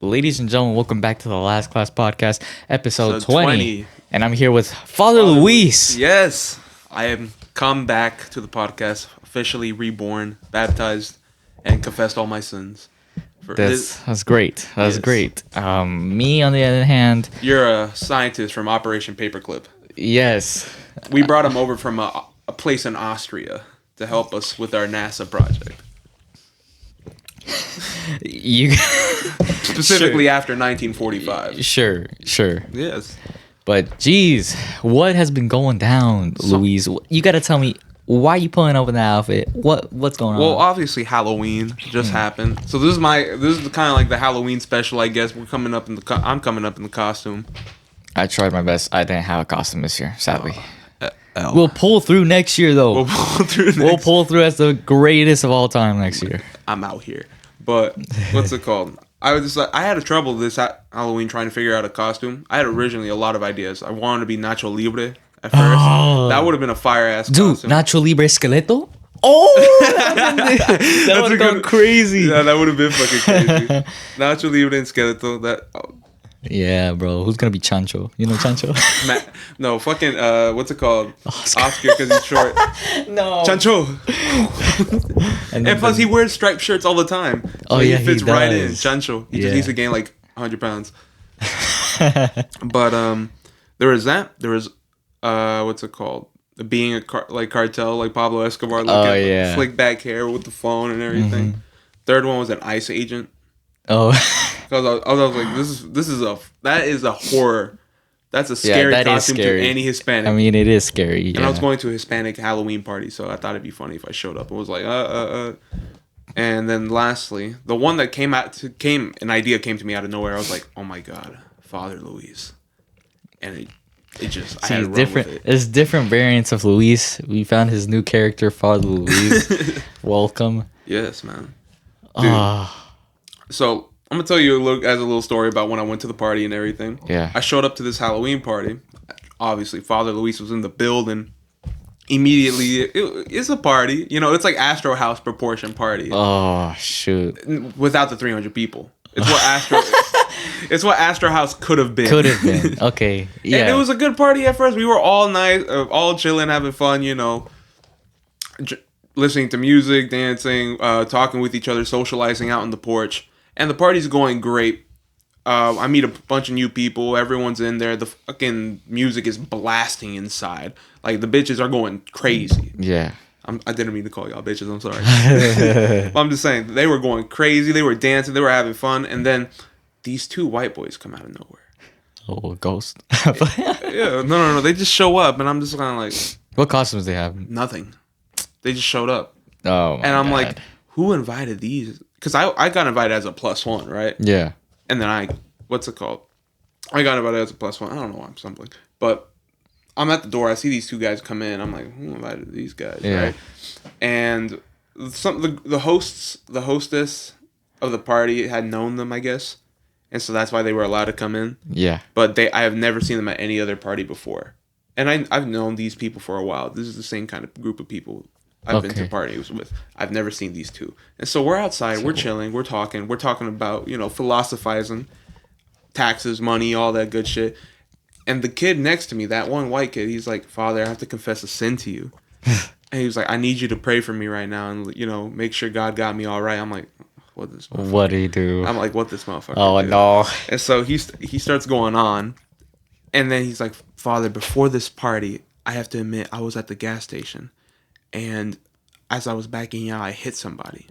Ladies and gentlemen, welcome back to the Last Class Podcast, episode So 20. And I'm here with Father Luis. Yes, I am come back to the podcast, officially reborn, baptized, and confessed all my sins. That's great. That's Yes. great. Me, on the other hand, You're a scientist from Operation Paperclip. yes. We brought him over from a place in Austria to help us with our NASA project. You Specifically after 1945. Sure. Yes. But geez, what has been going down, Luis? You got to tell me, why you pulling up in that outfit? What's going on? Well, obviously Halloween just happened. So this is kind of like the Halloween special, I guess. I'm coming up in the costume. I tried my best. I didn't have a costume this year, sadly. L. We'll pull through next year, though. We'll pull through We'll pull through as the greatest of all time next year. I'm out here. But what's it called? I had a trouble this Halloween trying to figure out a costume. I had originally a lot would have I wanted to be Nacho Libre at first. Oh. That would have been a fire ass Dude, costume. Nacho Libre Skeleto? Oh! that would have gone crazy. Yeah, that would have been fucking crazy. Nacho Libre and Skeleto. Yeah, bro. Who's going to be Chancho? You know Chancho? No, fucking, what's it called? Oscar, because he's short. No. Chancho. And And plus, he wears striped shirts all the time. So yeah, he fits he right in. does. Chancho. He Yeah. just needs to gain like 100 pounds. But there was that. There was what's it called? Being a cartel, like Pablo Escobar, yeah. slick back hair with the phone and everything. Third one was an ICE agent. Oh. Because I was like, that is a horror. That's a scary that is costume scary. to any Hispanic. I mean, it is scary. And I was going to a Hispanic Halloween party, so I thought it'd be funny if I showed up and was like, And then lastly, the one that an idea came to me out of nowhere. I was like, oh my God, Father Luis. And it just, I had to run different. with it. There's different variants of Luis. We found his new character, Father Luis. Welcome. Yes, man. Ah. So I'm gonna tell you a little story about when I went to the party and everything. Yeah. I showed up to this Halloween party. Obviously, Father Luis was in the building. Immediately, it's a party. You know, it's like Astro House proportion party. Oh, shoot. Without the 300 people. It's what Astro House could have been. Could have been. Okay. Yeah. And it was a good party at first. We were all nice, all chilling, having fun, you know. Listening to music, dancing, talking with each other, socializing out on the porch. And the party's going great. I meet a bunch of new people. Everyone's in there. The fucking music is blasting inside. Like, the bitches are going crazy. Yeah. I didn't mean to call y'all bitches. I'm sorry. But I'm just saying, they were going crazy. They were dancing. They were having fun. And then these two white boys come out of nowhere. Oh, a ghost. Yeah, no. They just show up. And I'm just kind of like... What costumes they have? Nothing. They just showed up. Oh, my And I'm God. like, who invited these? Because I got invited as a +1, right? Yeah. And then what's it called? I got invited as a +1. I don't know why I'm stumbling. But I'm at the door. I see these two guys come in. I'm like, who invited these guys? Yeah. Right? And the hostess of the party had known them, I guess. And so that's why they were allowed to come in. Yeah. But I have never seen them at any other party before. And I've known these people for a while. This is the same kind of group of people I've been to parties with. I've never seen these two. And so we're outside, we're chilling, we're talking about, you know, philosophizing, taxes, money, all that good shit. And the kid next to me, that one white kid, he's like, Father, I have to confess a sin to you. And he was like, I need you to pray for me right now and, you know, make sure God got me all right. I'm like, what this motherfucker? What do you do? I'm like, what this motherfucker Oh, do? no. And so he starts going on. And then he's like, Father, before this party, I have to admit, I was at the gas station. And as I was backing out, I hit somebody.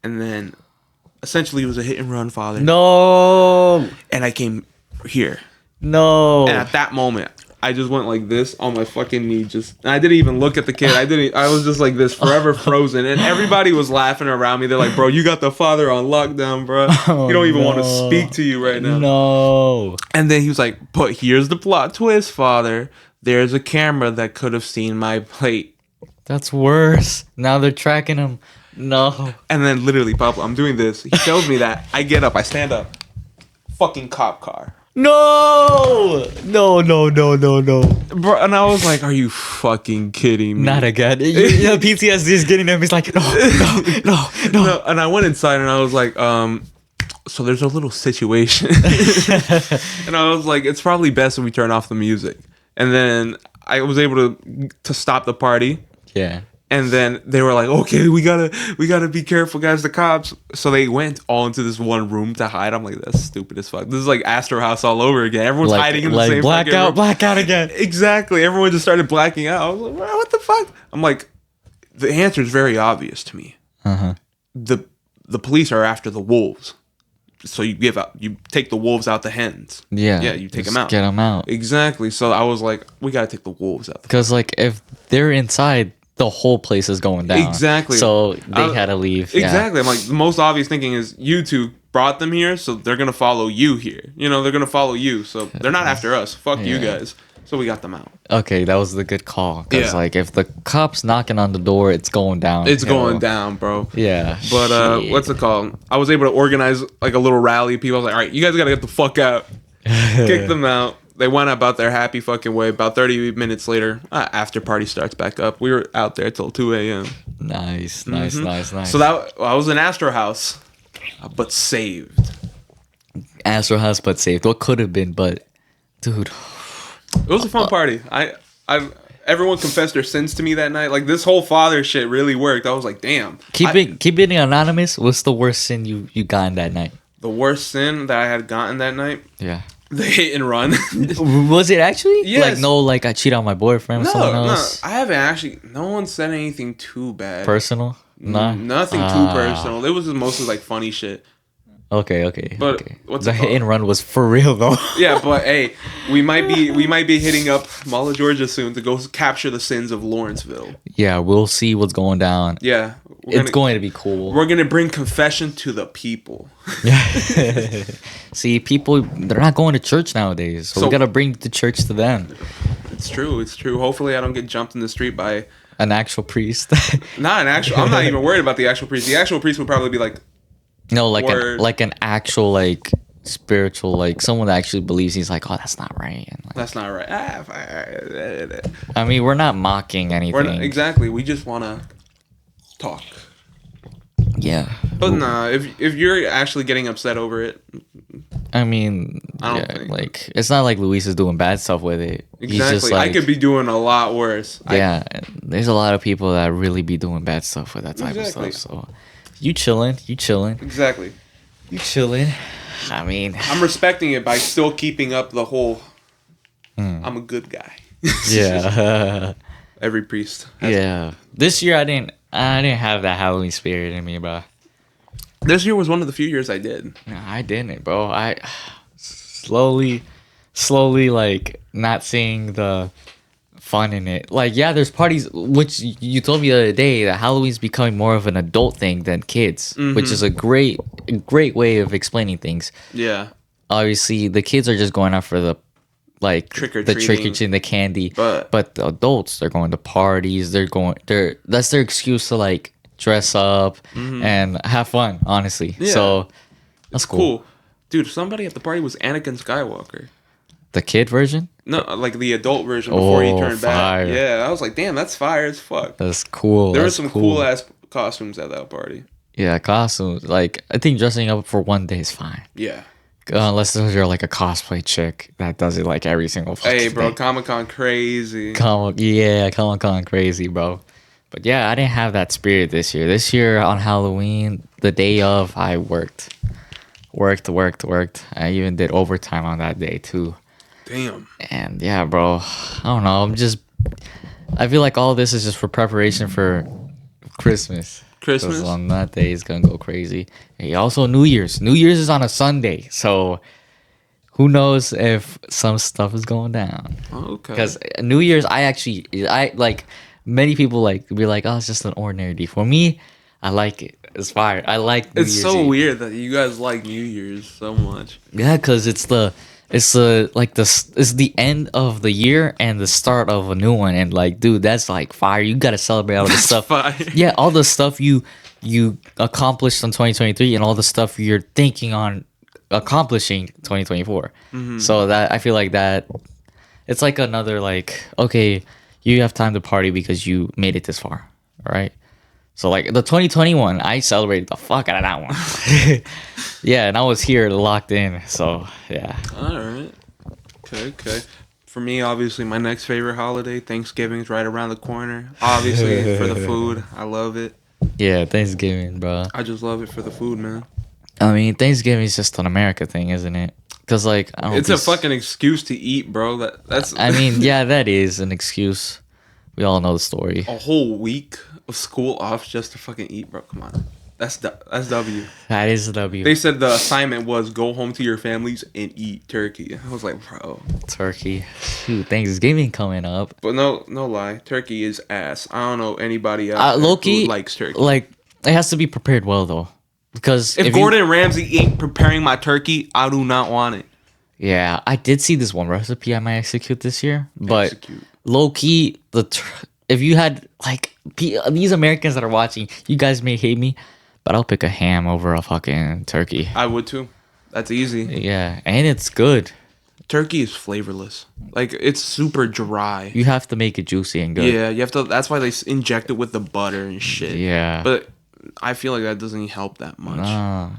And then, essentially, it was a hit and run, Father. No. And I came here. No. And at that moment, I just went like this on my fucking knee. And I didn't even look at the kid. I was just like this, forever frozen. And everybody was laughing around me. They're like, bro, you got the Father on lockdown, bro. You don't even want to speak to you right now. No. And then he was like, but here's the plot twist, Father. There's a camera that could have seen my plate. That's worse. Now they're tracking him. No. And then literally, Pablo, I'm doing this. He tells me that. I get up. I stand up. Fucking cop car. No. No. Bro, and I was like, are you fucking kidding me? Not again. PTSD is getting him. He's like, no. No. And I went inside and I was like, so there's a little situation. And I was like, it's probably best if we turn off the music. And then I was able to stop the party. Yeah. And then they were like, okay, we gotta be careful, guys, the cops. So they went all into this one room to hide. I'm like, that's stupid as fuck. This is like Astro House all over again. Everyone's hiding in the same blackout again. Exactly. Everyone just started blacking out. I was like, what the fuck? I'm like, the answer is very obvious to me. Uh-huh. The police are after the wolves. So you take the wolves out the hens. Yeah. Yeah, you take them out. Get them out. Exactly. So I was like, we gotta take the wolves out. Because like if they're inside, the whole place is going down. Exactly. So they had to leave. Exactly. Yeah. I'm like, the most obvious thinking is you two brought them here, so they're gonna follow you here. You know, they're gonna follow you. So they're not after us. Fuck you guys. So we got them out. Okay, that was the good call. Because like if the cops knocking on the door, it's going down. It's going down, bro. Yeah. But what's it called? I was able to organize like a little rally of people. I was like, all right, you guys gotta get the fuck out. Kick them out. They went about their happy fucking way. About 30 minutes later, after party starts back up. We were out there till 2 a.m. Nice. So that I was in Astro House, but saved. Astro House, but saved. What could have been, but dude, it was a fun party. Everyone confessed their sins to me that night. Like this whole father shit really worked. I was like, damn. Keep it anonymous. What's the worst sin you got that night? The worst sin that I had gotten that night? Yeah. The hit and run. Was it actually? Yes. Like I cheat on my boyfriend or someone else? No, I haven't actually. No one said anything too bad. Personal? No. Nothing too personal. It was just mostly like funny shit. Okay. But okay. What's the hit and run was for real though. Yeah, but hey, we might be hitting up Mall of Georgia soon to go capture the sins of Lawrenceville. Yeah, we'll see what's going down. Yeah. It's going to be cool. We're gonna bring confession to the people. Yeah. See, people, they're not going to church nowadays, so we gotta bring the church to them. It's true. Hopefully, I don't get jumped in the street by an actual priest. Not an actual. I'm not even worried about the actual priest. The actual priest would probably be like, no, like an actual like spiritual, like someone that actually believes. He's like, oh, that's not right. And like, that's not right. I mean, we're not mocking anything. Exactly. We just want to talk. Yeah. But nah, if you're actually getting upset over it, I mean, I don't think. Like it's not like Luis is doing bad stuff with it. Exactly. He's just like, I could be doing a lot worse. Yeah. There's a lot of people that really be doing bad stuff with that type of stuff. So you chilling. Exactly. You chilling. I mean, I'm respecting it by still keeping up the whole I'm a good guy. Yeah. Every priest. Yeah. This year I didn't have that Halloween spirit in me, bro. This year was one of the few years I did. No, I didn't, bro. I slowly like not seeing the fun in it. Like, yeah, there's parties, which you told me the other day that Halloween's becoming more of an adult thing than kids, which is a great way of explaining things. Yeah. Obviously, the kids are just going out for the trick-or-treating, the candy. But the adults, they're going to parties. That's their excuse to like dress up and have fun. Honestly, yeah. So that's cool. Dude, somebody at the party was Anakin Skywalker. The kid version? No, like the adult version before he turned back. Yeah, I was like, damn, that's fire as fuck. That's cool. There were some cool ass costumes at that party. Yeah, costumes. Like, I think dressing up for one day is fine. Yeah. Unless you're like a cosplay chick that does it like every single fucking Hey, bro, day. Comic-Con crazy. Comic-Con crazy, bro. But yeah, I didn't have that spirit this year. This year on Halloween, the day of, I worked. I even did overtime on that day too. Damn. And yeah, bro, I don't know. I feel like all this is just for preparation for Christmas. Because on that day, it's going to go crazy. Hey, also New Year's. New Year's is on a Sunday. So who knows if some stuff is going down. Okay. Because New Year's, I like, many people like be like, oh, it's just an ordinary day. For me, I like it. It's fire. I like New Year's It's so Eve. weird that you guys like New Year's so much. Yeah, because it's the end of the year and the start of a new one, and like, dude, that's like fire. You gotta celebrate all the stuff. Fire. Yeah, all the stuff you accomplished in 2023, and all the stuff you're thinking on accomplishing 2024. So that I feel like that it's like another like, okay, you have time to party because you made it this far, all right? So like the 2021, I celebrated the fuck out of that one. Yeah, and I was here locked in. So yeah. All right. Okay. For me, obviously, my next favorite holiday, Thanksgiving, is right around the corner. Obviously, for the food, I love it. Yeah, Thanksgiving, bro. I just love it for the food, man. I mean, Thanksgiving is just an America thing, isn't it? Because like I don't. It's a fucking excuse to eat, bro. That's. I mean, yeah, that is an excuse. We all know the story. A whole week of school off just to fucking eat, bro. Come on. That's W. That is a W. They said the assignment was go home to your families and eat turkey. I was like, bro. Turkey. Shoot, Thanksgiving coming up. But no lie. Turkey is ass. I don't know anybody else Loki who likes turkey. Like, it has to be prepared well, though. Because if Gordon Ramsay ain't preparing my turkey, I do not want it. Yeah, I did see this one recipe I might execute this year. But low-key, if you had, like, these Americans that are watching, you guys may hate me, but I'll pick a ham over a fucking turkey. I would too. That's easy. Yeah, and it's good. Turkey is flavorless. Like, it's super dry. You have to make it juicy and good. Yeah, you have to. That's why they inject it with the butter and shit. Yeah. But I feel like that doesn't help that much. Nah.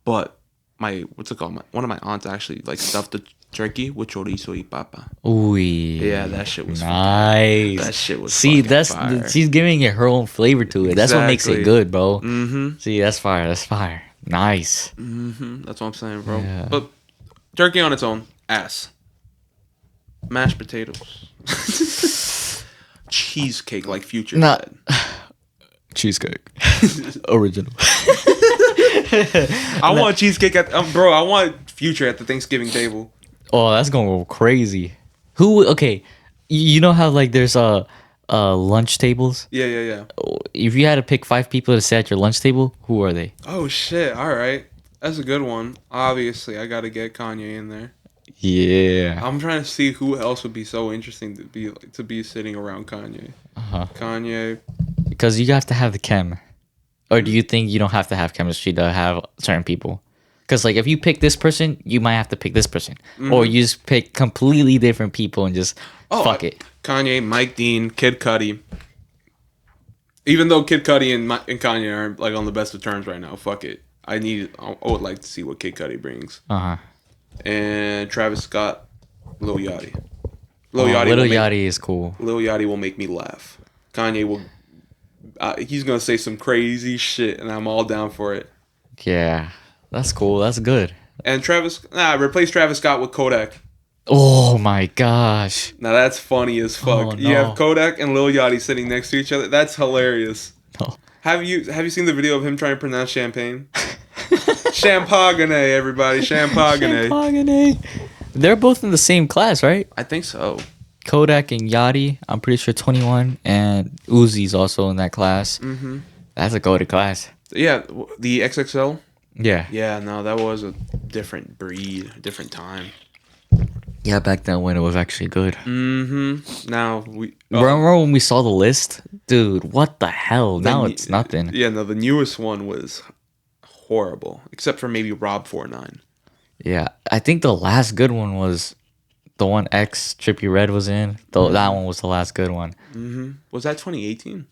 But what's it called? One of my aunts actually like stuffed the turkey with chorizo y papa. Ooh. Yeah, that shit was nice. That shit was. See, fire. She's giving it her own flavor to it. Exactly. That's what makes it good, bro. Mm-hmm. See, that's fire. That's fire. Nice. Mm-hmm. That's what I'm saying, bro. Yeah. But turkey on its own, ass. Mashed potatoes. Cheesecake like Future said. Cheesecake. Original. I want cheesecake bro, I want Future at the Thanksgiving table. Oh, that's gonna go crazy. Okay, you know how like there's lunch tables? Yeah. If you had to pick 5 people to sit at your lunch table, who are they? Oh shit, alright. That's a good one. Obviously, I gotta get Kanye in there. Yeah. I'm trying to see who else would be so interesting to be sitting around Kanye. Kanye. Because you have to have the chem. Or do you think you don't have to have chemistry to have certain people? Because like if you pick this person, you might have to pick this person. Mm-hmm. Or you just pick completely different people and just fuck it. Kanye, Mike Dean, Kid Cudi. Even though Kid Cudi and Kanye aren't like on the best of terms right now, fuck it. I would like to see what Kid Cudi brings. And Travis Scott, Lil Yachty. Lil Yachty is cool. Lil Yachty will make me laugh. Kanye will. He's gonna say some crazy shit, and I'm all down for it. Yeah, that's cool. That's good. And replace Travis Scott with Kodak. Oh my gosh. Now that's funny as fuck. Oh, no. You have Kodak and Lil Yachty sitting next to each other. That's hilarious. No. Have you seen the video of him trying to pronounce champagne? Champagne, everybody. Champagne. They're both in the same class, right? I think so. Kodak and Yachty, I'm pretty sure 21, and Uzi's also in that class. Mm-hmm. That's a goated class. Yeah, the XXL. Yeah. Yeah, no, that was a different breed, a different time. Yeah, back then when it was actually good. Mm-hmm. Now remember when we saw the list, dude? What the hell? Now it's nothing. Yeah, no, the newest one was horrible, except for maybe Rob 49. Yeah, I think the last good one was the one X Trippie Redd was in. That one was the last good one. Mm-hmm. Was that 2018?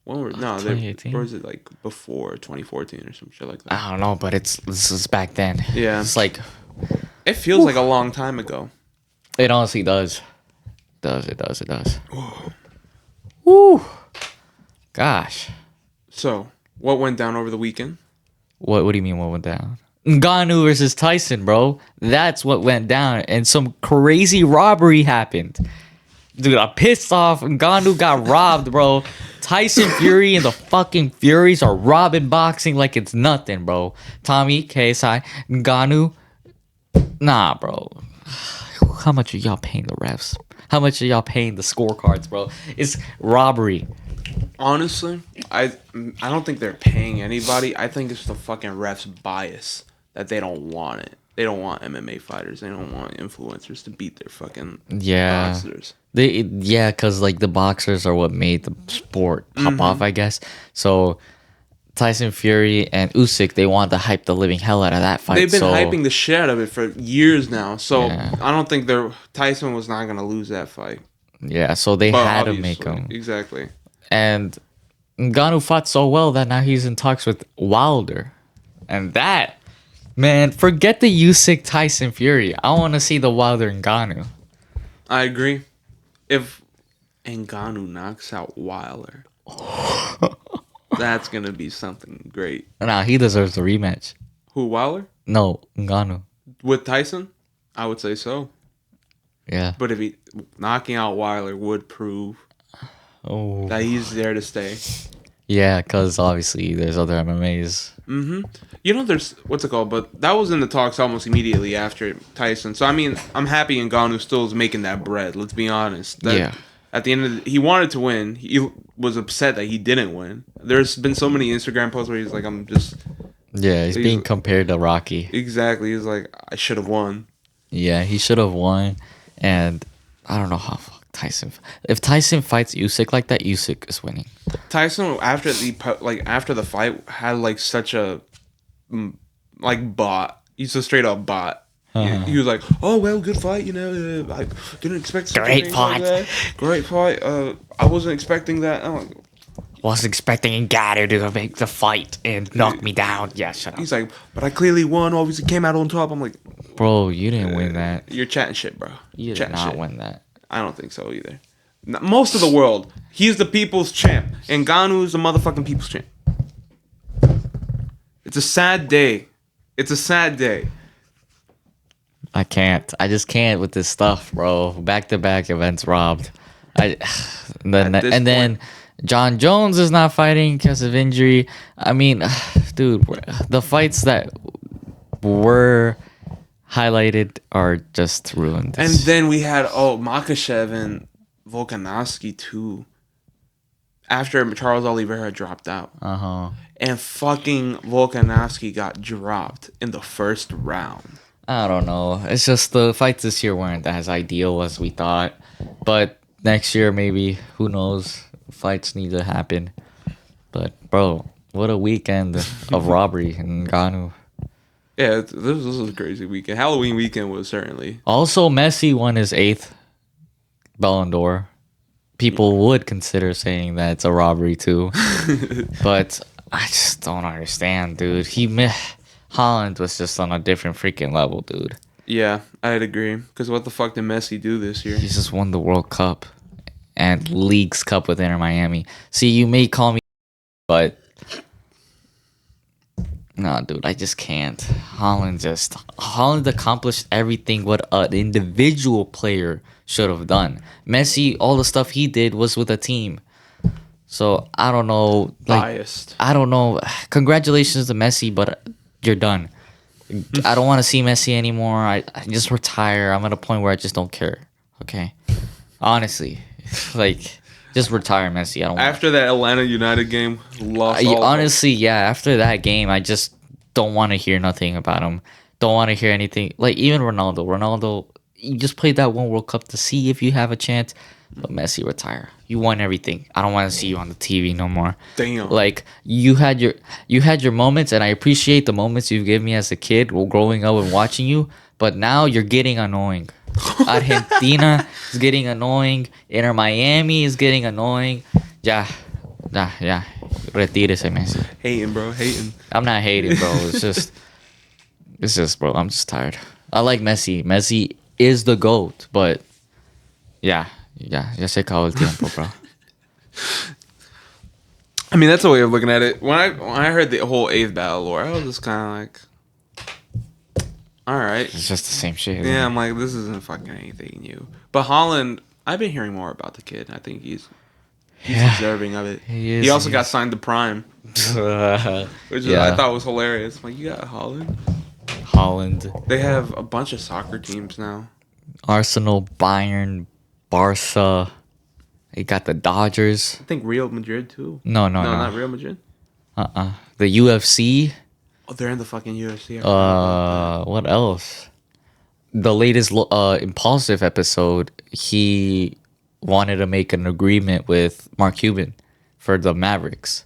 2018? Or is it like before 2014 or some shit like that? I don't know, but this is back then. Yeah, it's like it feels like a long time ago. It honestly does. It does. Woo. Gosh. So, what went down over the weekend? What do you mean what went down? Ngannou versus Tyson, bro. That's what went down. And some crazy robbery happened. Dude, I'm pissed off. Ngannou got robbed, bro. Tyson Fury and the fucking Furies are robbing boxing like it's nothing, bro. Tommy, KSI, Ngannou. Nah, bro. How much are y'all paying the refs? How much are y'all paying the scorecards, bro? It's robbery. Honestly, I don't think they're paying anybody. I think it's the fucking refs' bias that they don't want it. They don't want MMA fighters. They don't want influencers to beat their fucking boxers. Because like the boxers are what made the sport pop off, I guess. So Tyson Fury and Usyk, they want to hype the living hell out of that fight. They've been hyping the shit out of it for years now. So I don't think Tyson was not gonna lose that fight. Yeah, so they had to make him. Exactly. And Ngannou fought so well that now he's in talks with Wilder, and that, man, forget the Usyk Tyson Fury. I want to see the Wilder Ngannou. I agree. If Ngannou knocks out Wilder, that's gonna be something great. Nah, he deserves a rematch. Who, Wilder? No, Ngannou. With Tyson? I would say so. Yeah. But if he knocking out Wilder would prove that he's there to stay. Yeah, because obviously there's other MMAs. Mm-hmm. You know, there's what's it called? But that was in the talks almost immediately after Tyson. So I mean, I'm happy Ngannou still is making that bread. Let's be honest. Yeah. At the end of he wanted to win. He was upset that he didn't win. There's been so many Instagram posts where he's like, "I'm just." Yeah, he's being compared to Rocky. Exactly. He's like, "I should have won." Yeah, he should have won, and I don't know how Tyson. If Tyson fights Usyk like that, Usyk is winning. Tyson after the fight had like such a bot. He's a straight up bot. He was like, "Oh well, good fight. You know, I didn't expect such Great a thing fight. like that. Great fight. I wasn't expecting that." I'm like, Was expecting Ngannou to make the fight and knock me down. Yeah, shut up. he's like, "But I clearly won. Obviously, came out on top." I'm like, Bro, you didn't win that. "You're chatting shit, bro. You did chatting not shit." win that. I don't think so either. Most of the world, he's the people's champ, and Ngannou is the motherfucking people's champ. It's a sad day. It's a sad day. I can't. I just can't with this stuff, bro. Back-to-back events robbed. Then John Jones is not fighting because of injury. I mean, dude, the fights that were highlighted are just ruined. And then we had Makhachev and Volkanovski too. After Charles Oliveira dropped out. And fucking Volkanovski got dropped in the first round. I don't know. It's just the fights this year weren't as ideal as we thought. But next year, maybe. Who knows? Fights need to happen. But, bro, what a weekend of robbery in Ngannou. Yeah, this was a crazy weekend. Halloween weekend was certainly. Also, Messi won his 8th Ballon d'Or. People would consider saying that it's a robbery, too. But I just don't understand, dude. Holland was just on a different freaking level, dude. Yeah, I'd agree. Because what the fuck did Messi do this year? He just won the World Cup and Leagues Cup with Inter Miami. See, you may call me, but no, dude, I just can't. Holland accomplished everything what an individual player should have done. Messi, all the stuff he did was with a team. So I don't know. Biased. I don't know. Congratulations to Messi, but you're done. I don't want to see Messi anymore. I just retire. I'm at a point where I just don't care. Okay, honestly, just retire Messi. I don't. After that Atlanta United game, lost. Honestly, yeah. After that game, I just don't want to hear nothing about him. Don't want to hear anything. Like even Ronaldo, you just played that one World Cup to see if you have a chance. But Messi, retire. You won everything. I don't want to see you on the TV no more. Damn. Like you had your moments, and I appreciate the moments you've given me as a kid, while growing up and watching you. But now you're getting annoying. Argentina is getting annoying. Inter Miami is getting annoying. Yeah. Retírese, Messi. Hating, bro. Hating. I'm not hating, bro. It's just, bro. I'm just tired. I like Messi. Messi is the GOAT, but yeah. Ya se acabó el tiempo, bro. I mean, that's a way of looking at it. When I heard the whole 8th Battle Lore, I was just kind of like, all right. It's just the same shit. Yeah, I'm like, this isn't fucking anything new. But Holland, I've been hearing more about the kid. I think he's deserving of it. He also got signed to Prime, which I thought was hilarious. I'm like, you got Holland. They have a bunch of soccer teams now. Arsenal, Bayern, Barca. They got the Dodgers. I think Real Madrid too. No, not Real Madrid. The UFC. Oh, they're in the fucking UFC. What else? The latest Impulsive episode, he wanted to make an agreement with Mark Cuban for the Mavericks.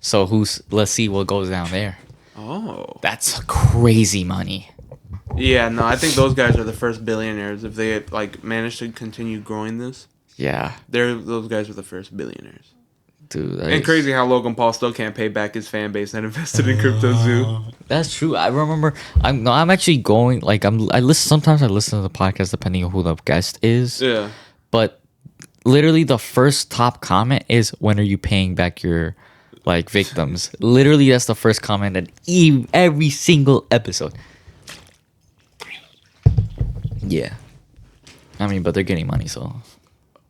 So let's see what goes down there. Oh, that's crazy money. Yeah, no, I think those guys are the first billionaires if they manage to continue growing this. Yeah, those guys are the first billionaires. Dude, And crazy how Logan Paul still can't pay back his fan base that invested in Crypto Zoo. That's true. I remember. I'm actually going. Like I listen. Sometimes I listen to the podcast depending on who the guest is. Yeah. But literally, the first top comment is, "When are you paying back your like victims?" Literally, that's the first comment in every single episode. Yeah. I mean, but they're getting money, so.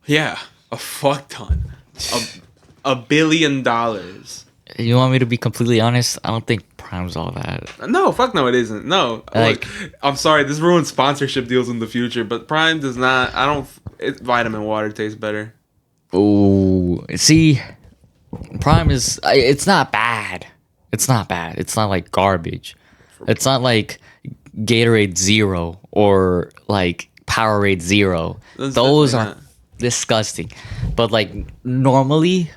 Yeah, a fuck ton. $1 billion. You want me to be completely honest? I don't think Prime's all that. No, fuck no, it isn't. No, Like- look, I'm sorry, this ruins sponsorship deals in the future, but Prime does not. I don't. Vitamin water tastes better. Oh, see, Prime is. It's not bad. It's not bad. It's not like garbage. It's not like Gatorade Zero or like Powerade Zero. That's Those definitely are not. disgusting. But like normally,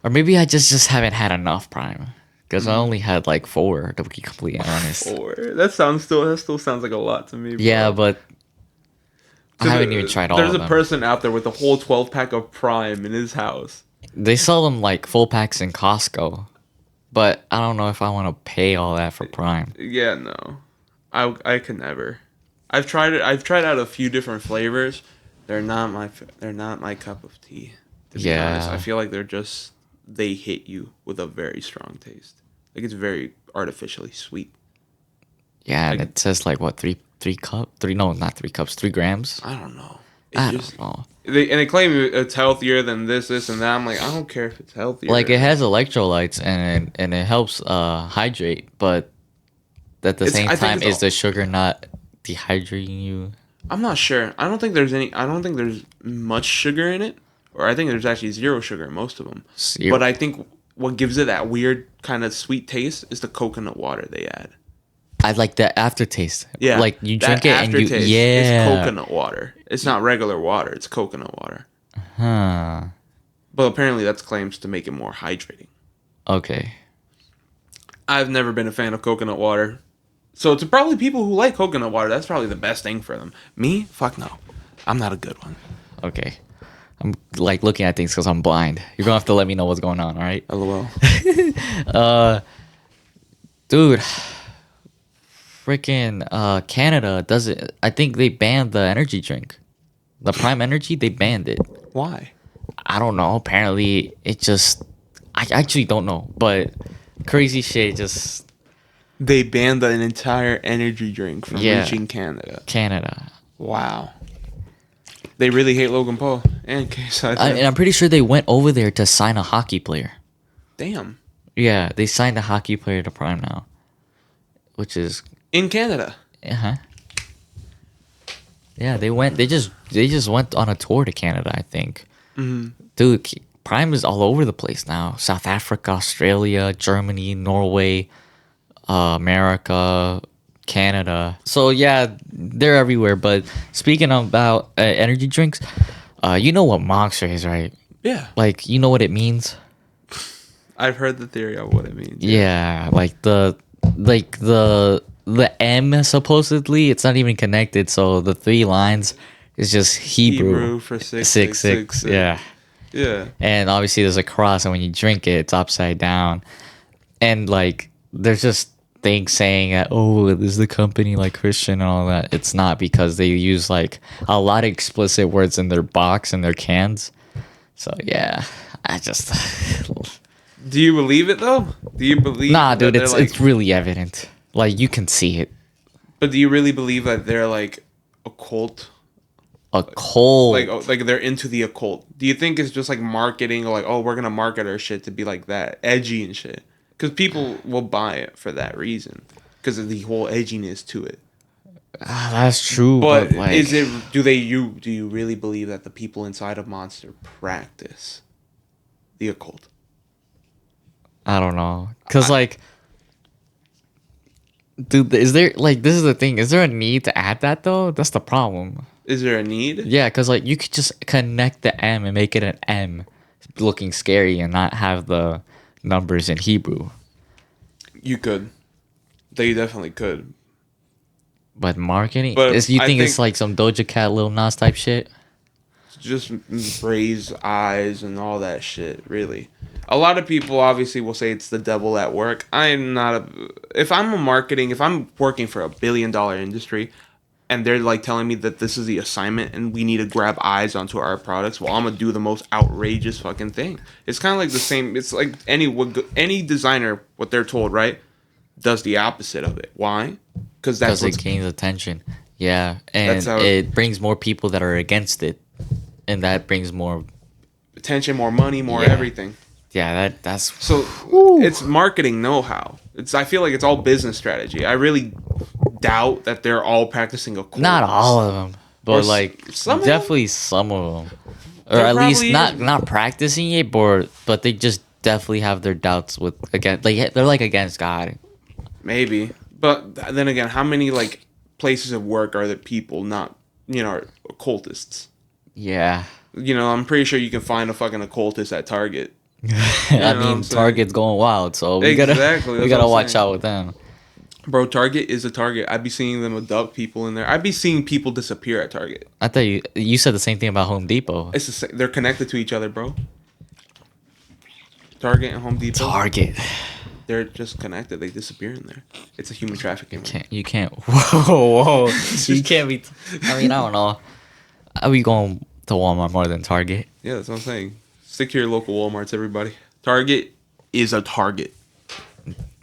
or maybe I just haven't had enough Prime because I only had like 4 to be completely honest. Or that still sounds like a lot to me. Bro. Yeah, but I haven't even tried all of There's them. a person out there with a whole 12-pack of Prime in his house. They sell them like full packs in Costco, but I don't know if I want to pay all that for Prime. Yeah, no, I could never. I've tried it. I've tried out a few different flavors. They're not my cup of tea. To be honest. I feel like they hit you with a very strong taste. Like it's very artificially sweet. Yeah, and Like- it says like what 3 cup 3 no not 3 cups 3 grams. I don't know. I don't know. They claim it's healthier than this, and that. I'm like, I don't care if it's healthier. Like it has electrolytes and it helps hydrate, but at the same I think time, it's is all- the sugar not dehydrating you? I'm not sure. I don't think there's much sugar in it, or I think there's actually zero sugar in most of them. Zero. But I think what gives it that weird kind of sweet taste is the coconut water they add. I like that aftertaste. Yeah, like you that drink it and you aftertaste yeah. It's coconut water. It's not regular water. It's coconut water. Huh. But apparently that's claims to make it more hydrating. Okay. I've never been a fan of coconut water. So to probably people who like coconut water, that's probably the best thing for them. Me? Fuck no. I'm not a good one. Okay. I'm like looking at things because I'm blind. You're gonna have to let me know what's going on. All right. LOL. Dude. Freaking Canada does it. I think they banned the energy drink, the Prime Energy. They banned it. Why? I don't know. Apparently, it just. I actually don't know, but crazy shit. Just They banned an entire energy drink from Yeah. reaching Canada. Canada. Wow. They really hate Logan Paul and KSI. And I'm pretty sure they went over there to sign a hockey player. Damn. Yeah, they signed a hockey player to Prime now, which is In Canada. uh-huh. Yeah, they went. They just went on a tour to Canada. I think. Mm-hmm. Dude, Prime is all over the place now. South Africa, Australia, Germany, Norway, America, Canada. So yeah, they're everywhere. But speaking about energy drinks, you know what Monster is, right? Yeah. Like you know what it means. I've heard the theory of what it means. Yeah, like the M supposedly it's not even connected. So the 3 lines is just Hebrew for six, six, six. Yeah. Yeah. And obviously there's a cross, and when you drink it, it's upside down. And like, there's just things saying that, oh, this is the company like Christian and all that. It's not, because they use like a lot of explicit words in their box and their cans. So yeah, I just Do you believe it though? Do you believe? nah, that dude, they're, it's really evident. Like you can see it. But do you really believe that they're like a cult? A cold. Like they're into the occult. Do you think it's just like marketing, or like, oh, we're gonna market our shit to be like that, edgy and shit? Because people will buy it for that reason, because of the whole edginess to it. That's true. But like, is it? Do you really believe that the people inside of Monster practice the occult? I don't know. Cause like, dude, is there like, this is the thing? Is there a need to add that though? That's the problem. Is there a need? Yeah, cause like you could just connect the M and make it an M, looking scary, and not have the numbers in Hebrew. You could. They definitely could. But marketing, But you I think it's think- like some Doja Cat, Lil Nas type shit? just raise eyes and all that shit. Really, a lot of people obviously will say it's the devil at work. I'm not a. If I'm working for $1 billion industry, and they're like telling me that this is the assignment and we need to grab eyes onto our products, well, I'm gonna do the most outrageous fucking thing. It's kind of like the same. It's like any designer, what they're told, right, does the opposite of it. Why? Because it gains attention. Yeah, That's and how it brings more people that are against it, and that brings more. attention, more money, more Yeah. everything. Yeah, that's So it's marketing know-how. I feel like it's all business strategy. I really doubt that they're all practicing a course. not all of them, but like some of definitely some of them, or There at least probably not is. not practicing it, but they just definitely have their doubts with again. Like they're like against God. Maybe. But then again, how many like places of work are the people not, are occultists? Yeah, I'm pretty sure you can find a fucking occultist at Target. I what I'm mean saying? Target's going wild, so we Exactly, gotta that's we what gotta I'm watch saying. out with them. Bro, Target is a Target. I'd be seeing them abduct people in there. I'd be seeing people disappear at Target. I thought you said the same thing about Home Depot. It's the same. They're connected to each other, bro. Target and Home Depot. Target. They're just connected. They disappear in there. It's a human trafficking. You can't. Whoa. You can't be. I mean, I don't know. I'll be going to Walmart more than Target. Yeah, that's what I'm saying. Stick to your local Walmarts, everybody. Target is a Target.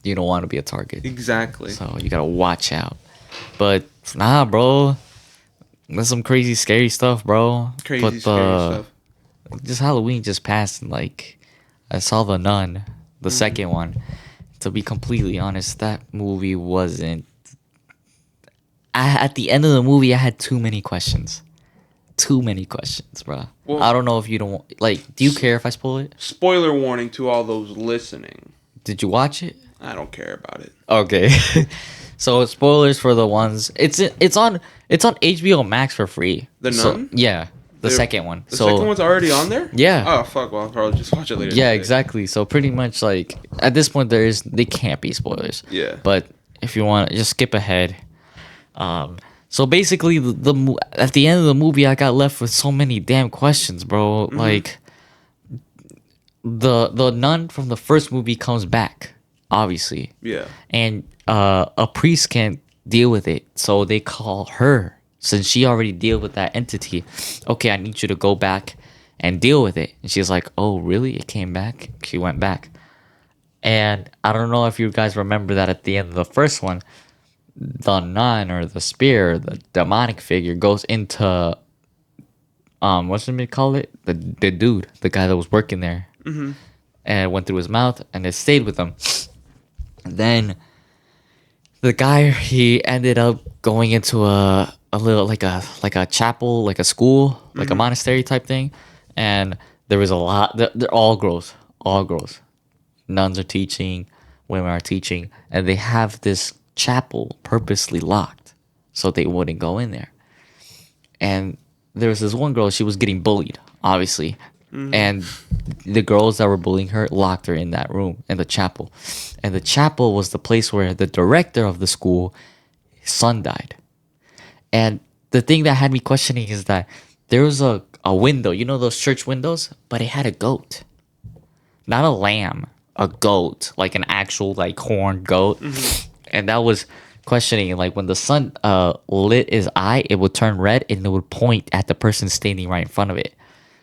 You don't want to be a Target. Exactly. So you gotta watch out. But nah, bro. There's some crazy, scary stuff, bro. Crazy, but scary stuff. Just Halloween just passed, and like, I saw The Nun, the second one. To be completely honest, that movie wasn't. At the end of the movie, I had too many questions. Too many questions, bro. Well, I don't know if you don't like. Do you care if I spoil it? Spoiler warning to all those listening. Did you watch it? I don't care about it. Okay. So spoilers for the ones. It's on HBO Max for free. The So, Nun? yeah, the second one. The second one's already on there? Yeah. Oh, fuck. Well, I'll probably just watch it later. Yeah, today. exactly. So pretty much like at this point they can't be spoilers. Yeah. But if you want, just skip ahead. So basically at the end of the movie, I got left with so many damn questions, bro. Like the nun from the first movie comes back, obviously. Yeah. And a priest can't deal with it, so they call her, since she already deal with that entity. Okay, I need you to go back and deal with it. And she's like, oh really, it came back? She went back. And I don't know if you guys remember that at the end of the first one, the nun or the spear, the demonic figure, goes into what's the call it, the dude, the guy that was working there, and it went through his mouth and it stayed with him. Then the guy, he ended up going into a little like a chapel, like a school, like a monastery type thing, and there was a lot. They're all girls, nuns are teaching, women are teaching, and they have this chapel purposely locked so they wouldn't go in there. And there was this one girl, she was getting bullied, obviously. And the girls that were bullying her locked her in that room, in the chapel. And the chapel was the place where the director of the school, his son died. And the thing that had me questioning is that there was a window, you know those church windows? But it had a goat. Not a lamb, a goat, like an actual like horned goat. And that was questioning, like when the sun lit his eye, it would turn red and it would point at the person standing right in front of it.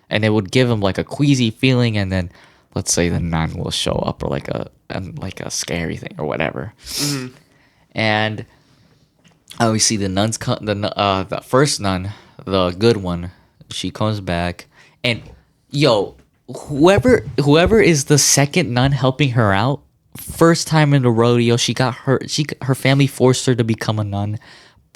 And it would give him like a queasy feeling, and then let's say the nun will show up, or like a scary thing or whatever. And we see the nuns the first nun, the good one, she comes back, and whoever is the second nun helping her out, first time in the rodeo, her family forced her to become a nun.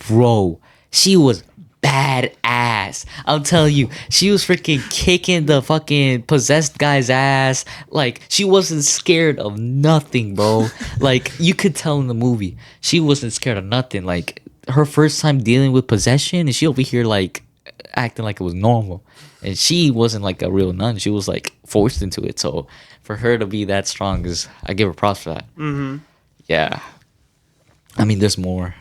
Bro, she was badass. I'll tell you, she was freaking kicking the fucking possessed guy's ass. Like, she wasn't scared of nothing, bro. Like, you could tell in the movie, she wasn't scared of nothing. Like, her first time dealing with possession, and she over here like acting like it was normal. And she wasn't like a real nun. She was like forced into it. So for her to be that strong, I give her props for that. Yeah. I mean, there's more.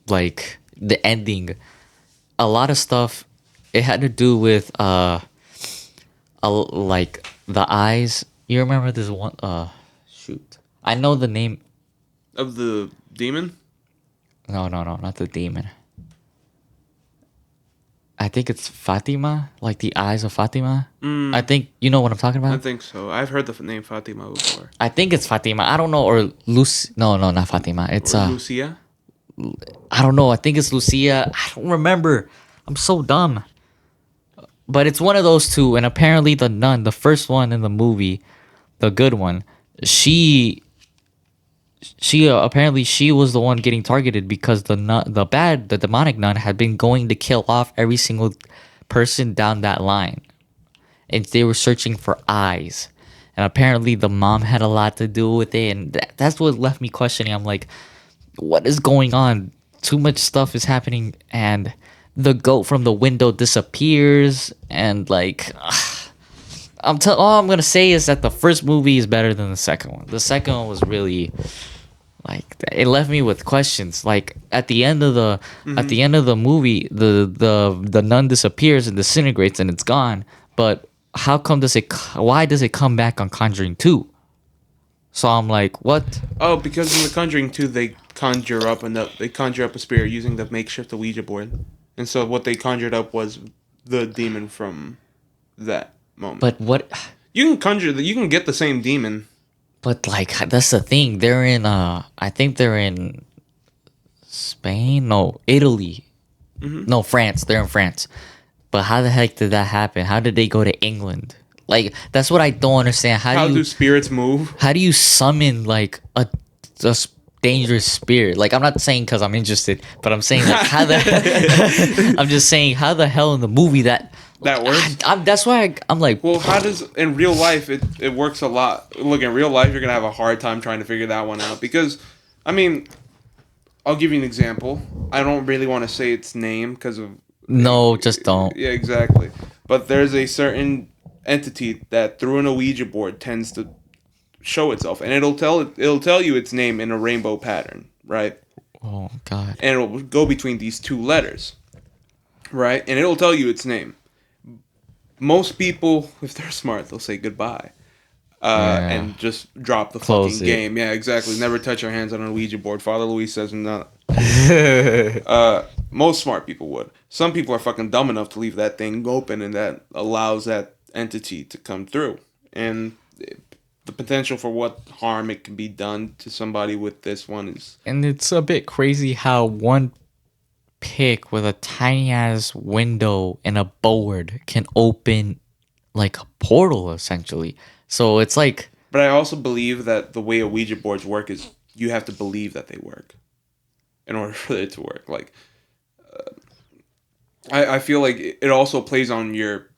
Like the ending, a lot of stuff it had to do with like the eyes. You remember this one? Shoot, I know the name. Of the demon? No, no, no, not the demon. I think it's Fatima, like the eyes of Fatima. I think you know what I'm talking I about. think so. I've heard the name Fatima before. I think it's Fatima. I don't know, or Lucy. No, no, not Fatima. It's Or Lucia? I don't know. I think it's Lucia. I don't remember. I'm so dumb. But it's one of those two, and apparently the nun, the first one in the movie, the good one, she apparently she was the one getting targeted because the demonic nun had been going to kill off every single person down that line, and they were searching for eyes, and apparently the mom had a lot to do with it, and that's what left me questioning. I'm like, what is going on? Too much stuff is happening, and the goat from the window disappears, and like. All I'm gonna say is that the first movie is better than the second one. The second one was really like it left me with questions. Like at the end of the movie, the nun disappears and disintegrates and it's gone. But why does it come back on Conjuring 2? So I'm like, what? Oh, because in The Conjuring 2, they conjure up a spirit using the makeshift Ouija board, and so what they conjured up was the demon from that moment. But what? You can get the same demon. But like that's the thing. They're in I think they're in Spain. No, Italy. No, France. They're in France. But how the heck did that happen? How did they go to England? Like that's what I don't understand. How do spirits move? How do you summon like a dangerous spirit? Like I'm not saying because I'm interested, but I'm saying like how the I'm just saying how the hell in the movie that works. That's why I'm like, well, how does in real life it works a lot? Look, in real life you're gonna have a hard time trying to figure that one out because, I mean, I'll give you an example. I don't really want to say its name because of no, just don't. Yeah, exactly. But there's a certain entity that through an Ouija board tends to show itself, and it'll tell you its name in a rainbow pattern, right? Oh God! And it'll go between these two letters, right? And it'll tell you its name. Most people, if they're smart, they'll say goodbye, and just drop the fucking game. Yeah, exactly. Never touch your hands on a Ouija board. Father Luis says not. Most smart people would. Some people are fucking dumb enough to leave that thing open, and that allows that entity to come through. And the potential for what harm it can be done to somebody with this one is. And it's a bit crazy how one pick with a tiny ass window and a board can open like a portal essentially. So it's like. But I also believe that the way Ouija boards work is you have to believe that they work in order for it to work. Like, I feel like it also plays on your,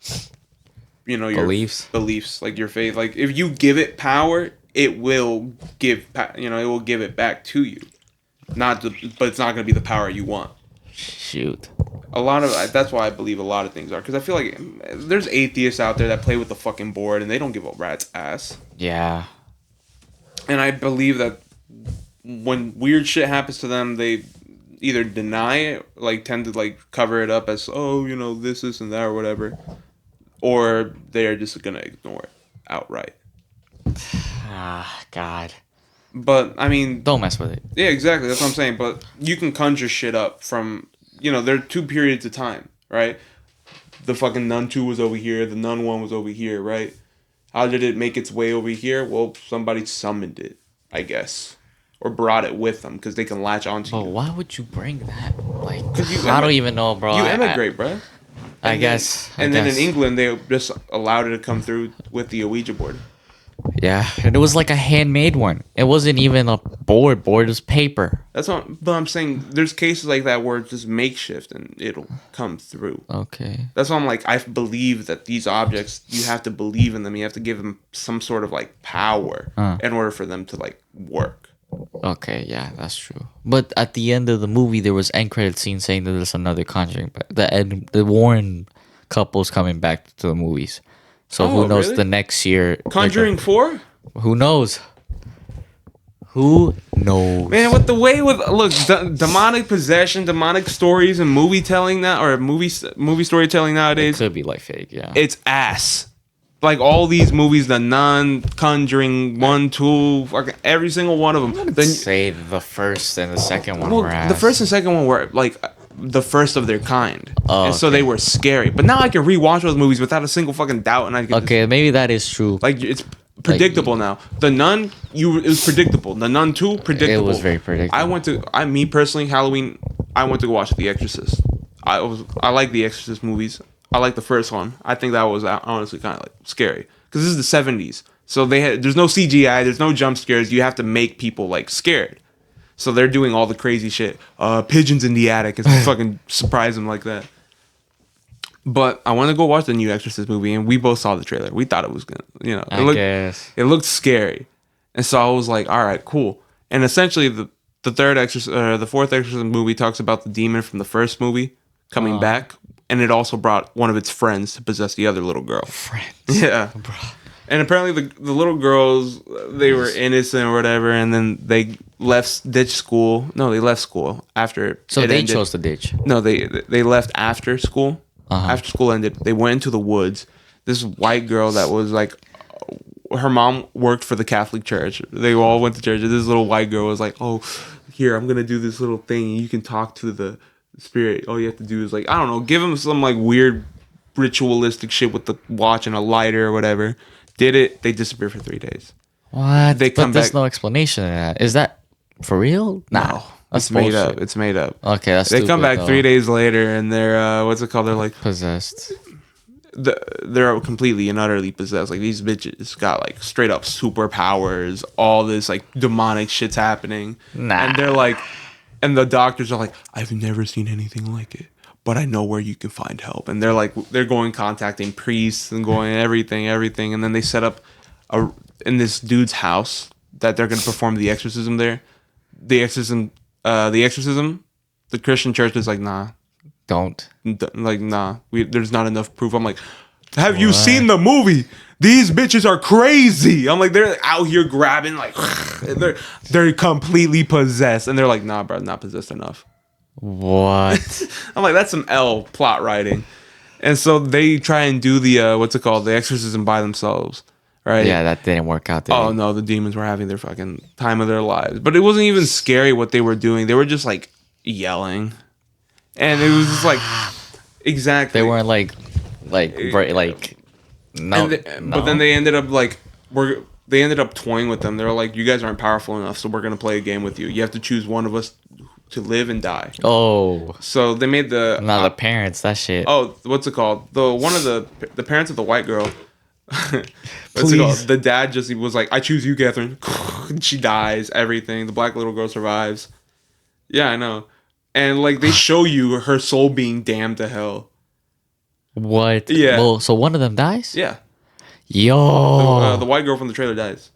your beliefs, like your faith. Like if you give it power, it will give, it will give it back to you. But it's not going to be the power you want. Shoot. That's why I believe a lot of things are, because I feel like there's atheists out there that play with the fucking board and they don't give a rat's ass. Yeah. And I believe that when weird shit happens to them, they either deny it, like tend to like cover it up as, oh, this and that or whatever, or they're just gonna ignore it outright. Ah, God. But I mean, don't mess with it. Yeah, exactly. That's what I'm saying. But you can conjure shit up from, there are two periods of time, right? The fucking Nun 2 was over here. The Nun 1 was over here, right? How did it make its way over here? Well, somebody summoned it, I guess. Or brought it with them because they can latch onto you. Oh, why would you bring that? Like, I don't even know, bro. You emigrate, bro. I guess. And then in England, they just allowed it to come through with the Ouija board. Yeah, and it was like a handmade one. It wasn't even a board. Board is paper. But I'm saying there's cases like that where it's just makeshift and it'll come through. Okay. That's why I'm like, I believe that these objects, you have to believe in them. You have to give them some sort of like power in order for them to like work. Okay, yeah, that's true. But at the end of the movie, there was end credit scene saying that there's another Conjuring. The Warren couple's coming back to the movies. So who knows? Really? The next year, Conjuring 4? Who knows? Who knows? Man, with the way demonic possession, demonic stories, and movie telling now, or movie storytelling It nowadays, could be like fake, yeah. it's ass. Like all these movies, The Nun, Conjuring, 1, 2, fucking every single one of them. Then say the first and the second one were ass. the first and second one were like the first of their kind, Oh, and so okay. they were scary. But now I can rewatch those movies without a single fucking doubt, and I can Okay, maybe that is true. like it's predictable now. The Nun, it was predictable. The Nun 2, predictable. It was very predictable. Me personally, Halloween, I went to go watch The Exorcist. I like The Exorcist movies. I like the first one. I think that was honestly kind of like scary because this is the 70s. So there's no CGI, there's no jump scares. You have to make people like scared. So they're doing all the crazy shit. Pigeons in the attic and fucking surprise them like that. But I want to go watch the new Exorcist movie, and we both saw the trailer. We thought it was gonna, it looked scary, and so I was like, all right, cool. And essentially, the fourth Exorcist movie talks about the demon from the first movie coming back, and it also brought one of its friends to possess the other little girl. Friends. Yeah. And apparently the little girls, they were innocent or whatever, and then they ditched school. No, they left school after. So they chose to ditch. No, they left after school. Uh-huh. After school ended, they went into the woods. This white girl that was like, her mom worked for the Catholic Church. They all went to church. And this little white girl was like, "Oh, here, I'm gonna do this little thing. You can talk to the spirit. All you have to do is like, I don't know, give him some like weird ritualistic shit with the watch and a lighter or whatever." Did it? They disappeared for 3 days. What? They come but there's back. no explanation of that. Is that for real? No, That's it's made bullshit. up. It's made up. Okay, that's They come stupid, back though. 3 days later, and they're what's it called? They're like Possessed. they're completely and utterly possessed. Like these bitches got like straight up superpowers. All this like demonic shit's happening. Nah. And they're like, and the doctors are like, I've never seen anything like it, but I know where you can find help. And they're like, they're going contacting priests and going everything. And then they set up in this dude's house that they're gonna perform the exorcism there. The exorcism. The Christian church is like, nah. Don't. Like, nah, there's not enough proof. I'm like, have you seen the movie? These bitches are crazy. I'm like, they're out here grabbing, like, they're completely possessed. And they're like, nah, bro, not possessed enough. What? I'm like, that's some L plot writing. And so they try and do the, the exorcism by themselves, right? Yeah, that didn't work out. Oh, no, the demons were having their fucking time of their lives. But it wasn't even scary what they were doing. They were just, like, yelling. And it was just like, exactly. They weren't like no. But then they ended up like they ended up toying with them. They were like, you guys aren't powerful enough, so we're gonna play a game with you. You have to choose one of us to live and die. Oh. So they made the the parents. That shit. Oh, what's it called? The parents of the white girl. What's it called? Please. The dad just was like, I choose you, Catherine. She dies. Everything. The black little girl survives. Yeah, I know. And like they show you her soul being damned to hell. What? Yeah. Well, so one of them dies? Yeah. Yo. The white girl from the trailer dies.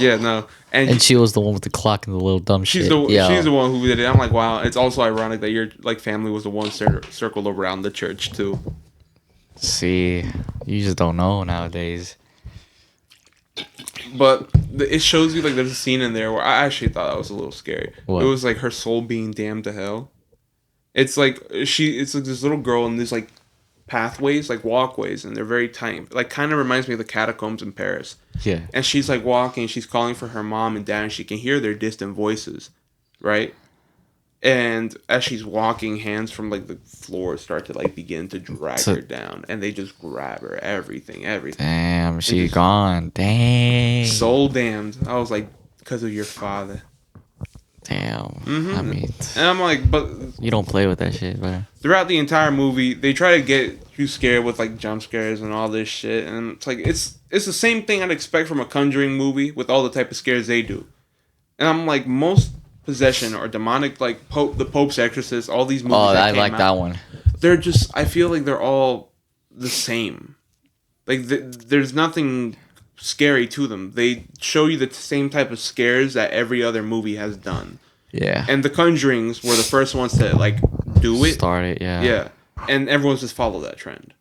Yeah, no. And she was the one with the clock and the little dumb she's shit. she's the one who did it. I'm like, wow. It's also ironic that your like family was the one circled around the church too. See, you just don't know nowadays. But it shows you like there's a scene in there where I actually thought that was a little scary. What? It was like her soul being damned to hell. It's like it's like this little girl in these like pathways, like walkways, and they're very tiny. Like kind of reminds me of the catacombs in Paris. Yeah. And she's like walking, she's calling for her mom and dad, and she can hear their distant voices, right? And as she's walking, hands from like the floor start to like begin to drag her down, and they just grab her, everything. Damn, she gone. Dang. Soul damned. I was like, because of your father. Damn. Mm-hmm. I mean, and I'm like, but you don't play with that shit, bro. Throughout the entire movie, they try to get you scared with like jump scares and all this shit, and it's like it's the same thing I'd expect from a Conjuring movie with all the type of scares they do. And I'm like, most possession or demonic, like the Pope's Exorcist, all these movies. Oh, I like that one. They're just, I feel like they're all the same. Like there's nothing scary to them. They show you the same type of scares that every other movie has done. Yeah. And the Conjurings were the first ones to like do it. Start it, yeah. Yeah. And everyone's just followed that trend.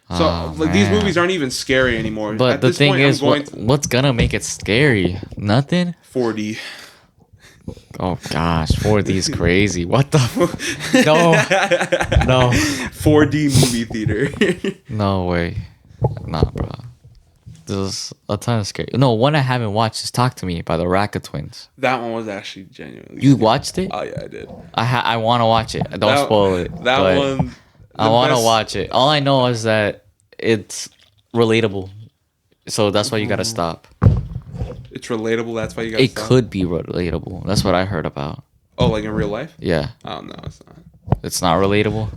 So like these man. movies aren't even scary anymore. But At the this thing point, is, I'm going what's gonna make it scary? Nothing. 4D. Oh gosh, 4D is crazy. What the? No, no, 4D movie theater. no way. Nah, bro. There's a ton of scary. No, one I haven't watched is "Talk to Me" by the Raka Twins. That one was actually genuinely. You scary. watched it? Oh yeah, I did. I want to watch it. Don't spoil it. That but one. I want to watch it. All I know is that it's relatable, so that's why you gotta stop. It's relatable. That's why you got. It could be relatable. That's what I heard about. Oh, like in real life? Yeah, Oh no, it's not. it's not relatable.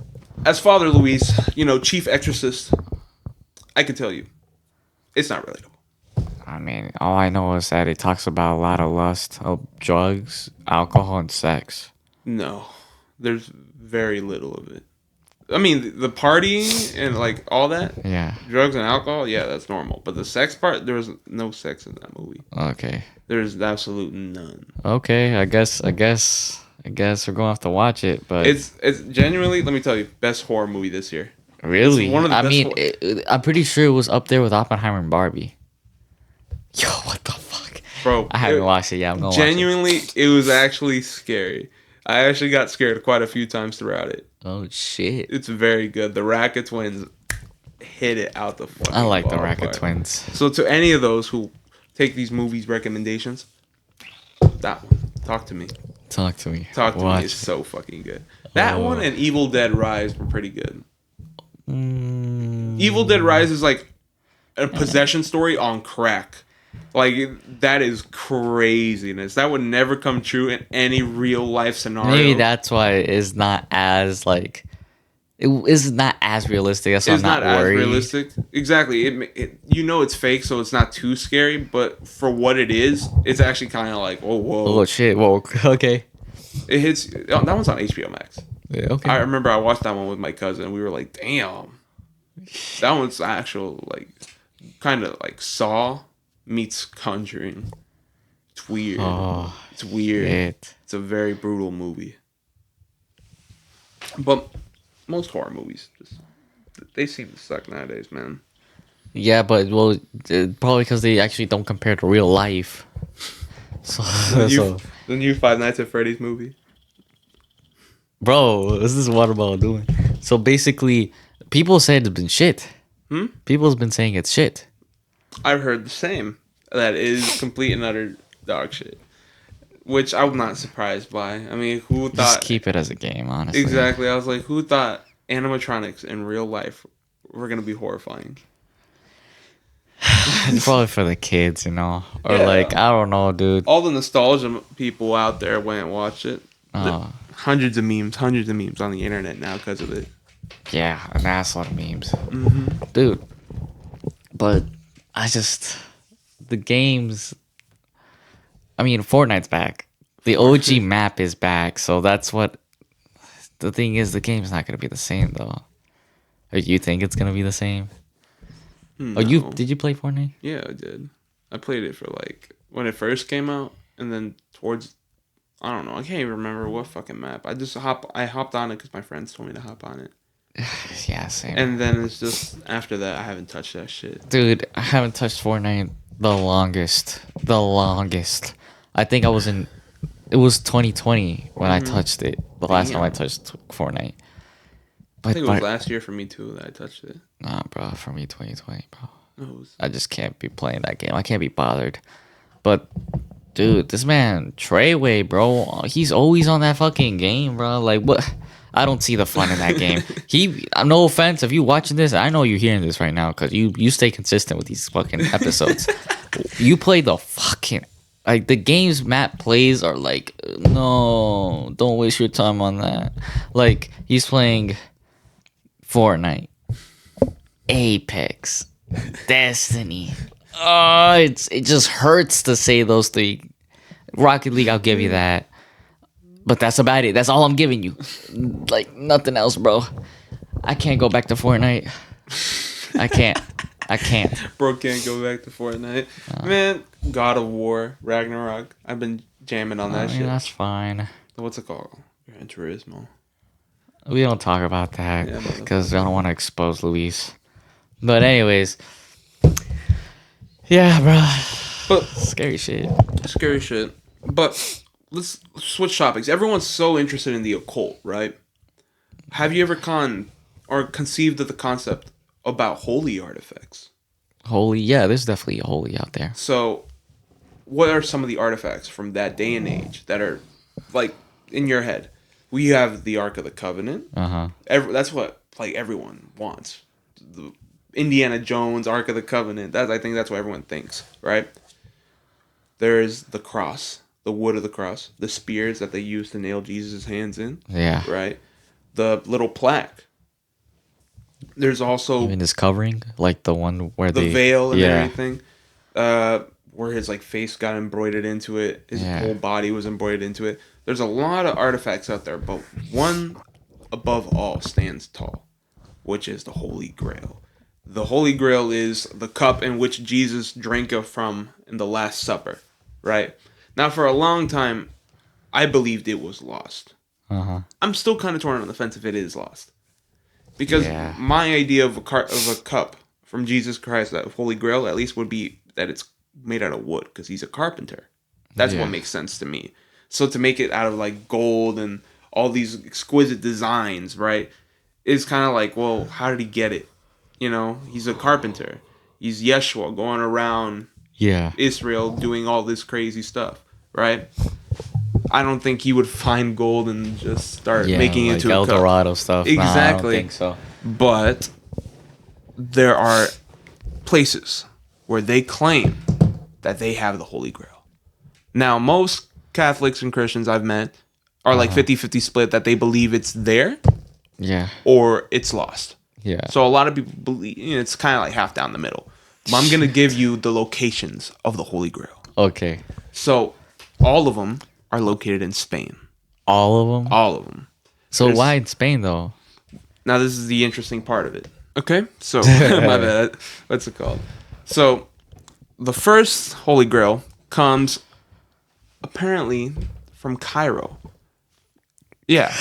As Father Luis, chief exorcist, I can tell you, it's not relatable. I mean, all I know is that it talks about a lot of lust, of drugs, alcohol, and sex. No, there's very little of it. I mean, the partying and like all that, Yeah. drugs and alcohol, yeah, that's normal. But the sex part, there was no sex in that movie. Okay. There's absolute none. Okay. I guess we're gonna have to watch it. But It's genuinely, let me tell you, best horror movie this year. really, It's one of the I best mean, I'm pretty sure it was up there with Oppenheimer and Barbie. Yo, what the fuck, Bro, I haven't watched it yet. I'm gonna genuinely, it was actually scary. I actually got scared quite a few times throughout it. watch it. Oh shit. It's very good. The Raka twins hit it out the fucking I like the ballpark. Racket Twins. So to any of those who take these movies recommendations, that one, talk to me. Talk to me. Talk to Watch me is so fucking good. That Oh. one and Evil Dead Rise were pretty good. Mm, Evil Dead Rise is like a possession story on crack. Like that is craziness. That would never come true in any real life scenario. maybe that's why it is not as like. It is not as realistic. That's why It's I'm not, not as worried. realistic. Exactly. It's fake, so it's not too scary. But for what it is, it's actually kind of like, oh whoa. Oh shit! Whoa. Okay. It hits. Oh, that one's on HBO Max. Yeah, okay. I remember I watched that one with my cousin. We were like, damn. That one's actual like kind of like Saw meets Conjuring. It's weird. Oh, It's weird. shit. It's a very brutal movie. But most horror movies they seem to suck nowadays, man. Yeah, but well, probably because they actually don't compare to real life. So, The new Five Nights at Freddy's movie. bro, this is what I'm about doing. So basically, people say it's been shit. People's been saying it's shit. I've heard the same. That is complete and utter dog shit. Which I'm not surprised by. I mean, who Just thought... keep it as a game, honestly. Exactly. I was like, who thought animatronics in real life were going to be horrifying? It's probably for the kids, you know, or Yeah. like I don't know, dude. All the nostalgia people out there went and watched it. Oh, Hundreds of memes on the internet now because of it. yeah, an assload of memes, Mm-hmm. dude. But the games. I mean, Fortnite's back. The OG map is back, so that's what. The thing is, the game's not gonna be the same though. Or you think it's gonna be the same? No. Oh, did you play Fortnite? Yeah, I did. I played it for like when it first came out, and then towards I don't know. I can't even remember what fucking map. I hopped on it because my friends told me to hop on it, Yeah, same. and then it's just after that I haven't touched that shit. Dude, I haven't touched Fortnite the longest. The longest. I think I was in. It was 2020 when I touched it. The last time I touched Fortnite. I think it was last year for me too that I touched it. Nah, bro. For me, 2020, bro. No, it was, I just can't be playing that game. I can't be bothered. But, dude, this man, Treyway, bro, he's always on that fucking game, bro. Like, what? I don't see the fun in that game. No offense, if you watching this, I know you're hearing this right now because you stay consistent with these fucking episodes. You play the fucking... Like, the game's map plays are like, no, don't waste your time on that. Like, he's playing Fortnite, Apex, Destiny. Oh, it just hurts to say those three. Rocket League, I'll give you that. But that's about it. That's all I'm giving you. Like, nothing else, bro. I can't go back to Fortnite. I can't. bro can't go back to Fortnite. Man, God of War, Ragnarok. I've been jamming on that shit. That's fine. What's it called? Gran Turismo. We don't talk about that Yeah, no, because I don't want to expose Luis. But anyways, yeah, bro. But Scary shit. scary shit. But let's switch topics. Everyone's so interested in the occult, right? Have you ever conceived of the concept about holy artifacts? Holy, yeah, there's definitely a holy out there. So, what are some of the artifacts from that day and age that are like in your head? We have the Ark of the Covenant. That's what like everyone wants. The Indiana Jones Ark of the Covenant. I think that's what everyone thinks, right? There's the cross, the wood of the cross, the spears that they used to nail Jesus' hands in. Yeah. Right. The little plaque. There's also even his covering, like the one where the they veil and everything. Where his like face got embroidered into it, his whole body was embroidered into it. There's a lot of artifacts out there, but one above all stands tall, which is the Holy Grail. The Holy Grail is the cup in which Jesus drank from in the Last Supper, right? Now, for a long time, I believed it was lost. I'm still kind of torn on the fence if it is lost, because my idea of a cup from Jesus Christ, that Holy Grail, at least, would be that it's made out of wood, because he's a carpenter. That's what makes sense to me. So to make it out of like gold and all these exquisite designs, right, is kind of like, well, how did he get it? You know, he's a carpenter. He's Yeshua going around Israel doing all this crazy stuff, right? I don't think he would find gold and just start making it like into El a cup. Dorado stuff. Exactly. Nah, I don't think so. But there are places where they claim that they have the Holy Grail. Now, most Catholics and Christians I've met are like 50-50 split, that they believe it's there or it's lost. Yeah. So a lot of people believe, it's kind of like half down the middle. But I'm going to give you the locations of the Holy Grail. Okay. So all of them are located in Spain. All of them? All of them. So why in Spain, though? Now, this is the interesting part of it. Okay? So, my bad. What's it called? So, the first Holy Grail comes apparently from Cairo. Yeah.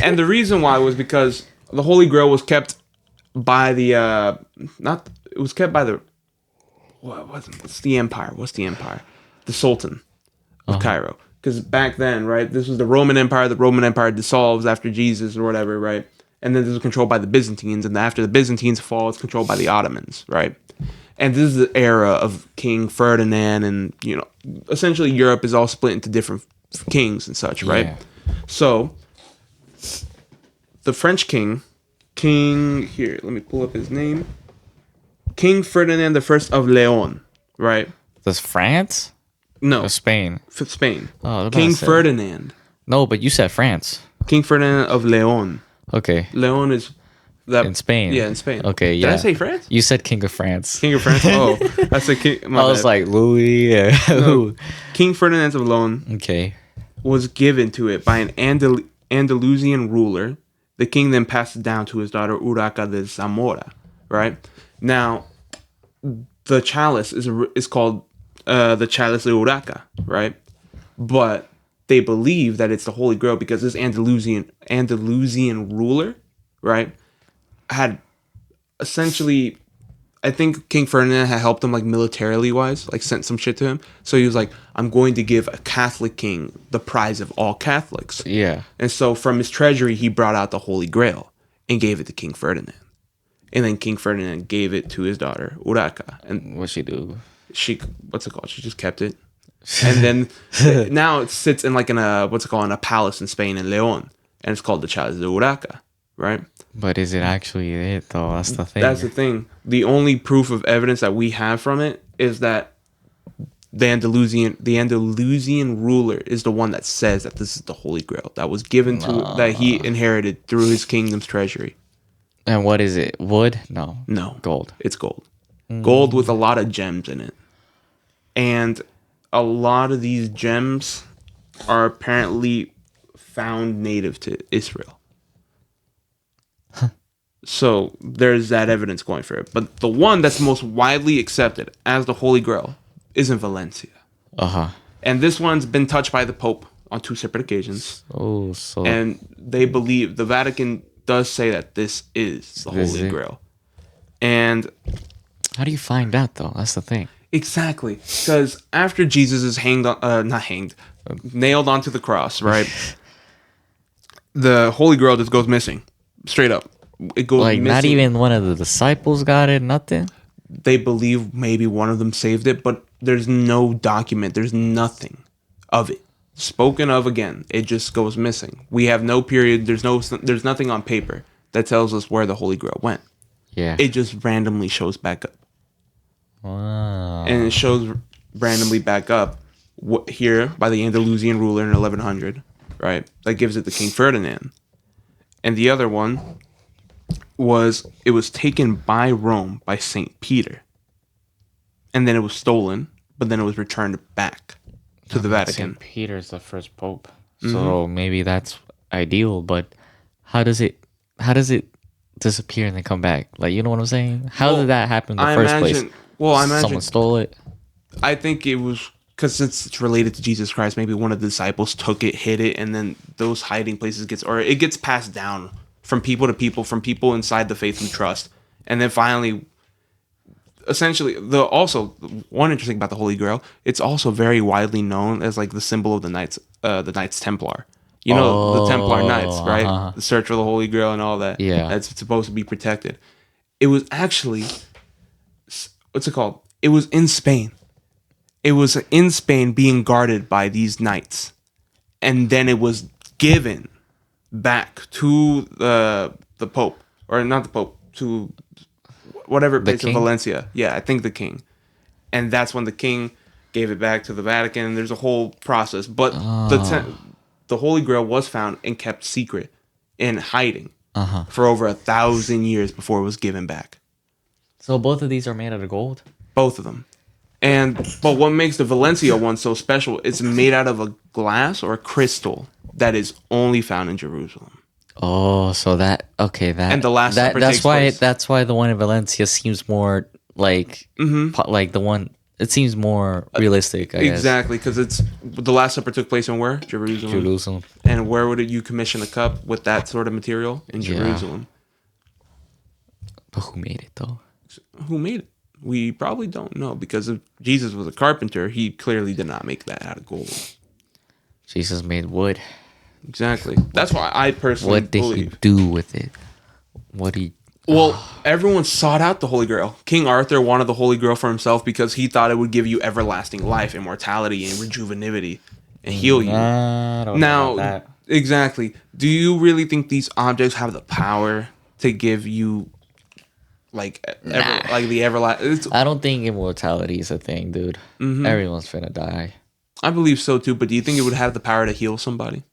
And the reason why was because the Holy Grail was kept by the, it was kept by the, what's the empire? The Sultan of Cairo. Because back then, right, this was the Roman Empire. The Roman Empire dissolves after Jesus or whatever, right? And then this is controlled by the Byzantines. And after the Byzantines fall, it's controlled by the Ottomans, right? And this is the era of King Ferdinand. And, essentially Europe is all split into different kings and such, right? So, the French king, here, let me pull up his name. King Ferdinand I of Leon, right? That's France? No. Or Spain? Spain. Oh, King Ferdinand. No, but you said France. King Ferdinand of Leon. Okay. Leon is that in Spain. Yeah, in Spain. Okay, yeah. Did I say France? You said King of France. King of France? Oh, I said King. I was like, Louis. No. King Ferdinand of Leon. Okay. Was given to it by an Andalusian ruler. The king then passed it down to his daughter Urraca de Zamora. Right? Now, the chalice is called the Chalice de Urraca, right? But they believe that it's the Holy Grail because this Andalusian ruler, right, had essentially, I think King Ferdinand had helped him like militarily wise, like sent some shit to him. So he was like, I'm going to give a Catholic king the prize of all Catholics. Yeah. And so from his treasury, he brought out the Holy Grail and gave it to King Ferdinand. And then King Ferdinand gave it to his daughter, Urraca. And what'd she do? What's it called? She just kept it. And then now it sits in like in a palace in Spain in Leon. And it's called the Chalice de Urraca, right? But is it actually it though? That's the thing. That's the thing. The only proof of evidence that we have from it is that the Andalusian ruler is the one that says that this is the Holy Grail that was given that he inherited through his kingdom's treasury. And what is it? Wood? No. Gold. It's gold. Gold with a lot of gems in it. And a lot of these gems are apparently found native to Israel. So there's that evidence going for it. But the one that's most widely accepted as the Holy Grail is in Valencia. And this one's been touched by the Pope on 2 separate occasions. Oh, so. And they believe, the Vatican does say that this is the Holy Grail. And How do you find out though? That's the thing. exactly, because after Jesus is nailed onto the cross, right? The Holy Grail just goes missing, straight up. It goes Like missing. not even one of the disciples got it. Nothing. They believe maybe one of them saved it, but there's no document. There's nothing of it spoken of again. It just goes missing. We have no period. There's nothing on paper that tells us where the Holy Grail went. Yeah. It just randomly shows back up. Wow. And it shows randomly back up here by the Andalusian ruler in 1100, right? That gives it to King Ferdinand. And the other one was taken by Rome by St. Peter. And then it was stolen, but then it was returned back to the Vatican. St. Peter's the first pope. So maybe that's ideal, but how does it disappear and then come back? Like, you know what I'm saying? How did that happen in the first place? Well, I imagine someone stole it. I think it was because since it's related to Jesus Christ, maybe one of the disciples took it, hid it, and then those hiding places gets passed down from people to people, from people inside the faith and trust, and then finally, essentially, also one interesting about the Holy Grail, it's also very widely known as like the symbol of the Knights Templar. You know, the Templar Knights, right? Uh-huh. The search for the Holy Grail and all that. Yeah, that's supposed to be protected. It was actually, what's it called? It was in Spain. It was in Spain being guarded by these knights. And then it was given back to the Pope. Or not the Pope, to whatever place in Valencia. Yeah, I think the king. And that's when the king gave it back to the Vatican. There's a whole process. But the Holy Grail was found and kept secret in hiding for over 1,000 years before it was given back. So both of these are made out of gold? Both of them. But what makes the Valencia one so special, it's made out of a glass or a crystal that is only found in Jerusalem. Oh, so and the Last Supper takes place. That's why the one in Valencia seems more like like the one. It seems more realistic, I guess. Exactly, because it's the Last Supper took place in where? Jerusalem. And where would you commission a cup with that sort of material? In Jerusalem. But who made it though? Who made it? We probably don't know, because if Jesus was a carpenter, he clearly did not make that out of gold. Jesus made wood. Exactly. That's why I personally believe. What did he do with it? Well, everyone sought out the Holy Grail. King Arthur wanted the Holy Grail for himself because he thought it would give you everlasting life, immortality, and rejuvenity, and heal you. I don't know about that. Exactly. Do you really think these objects have the power to give you the everlasting? I don't think immortality is a thing, dude. Mm-hmm. Everyone's finna die. I believe so too, but do you think it would have the power to heal somebody?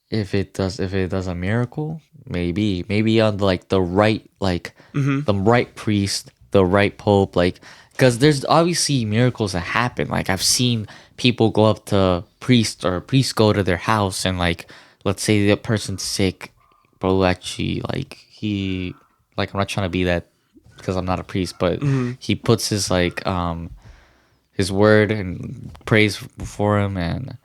If it does a miracle, maybe on the right the right priest, the right pope, because there's obviously miracles that happen. Like I've seen people go up to priests, or priests go to their house, and let's say the person's sick, bro. Actually, I'm not trying to be that because I'm not a priest, but he puts his his word and prays before him and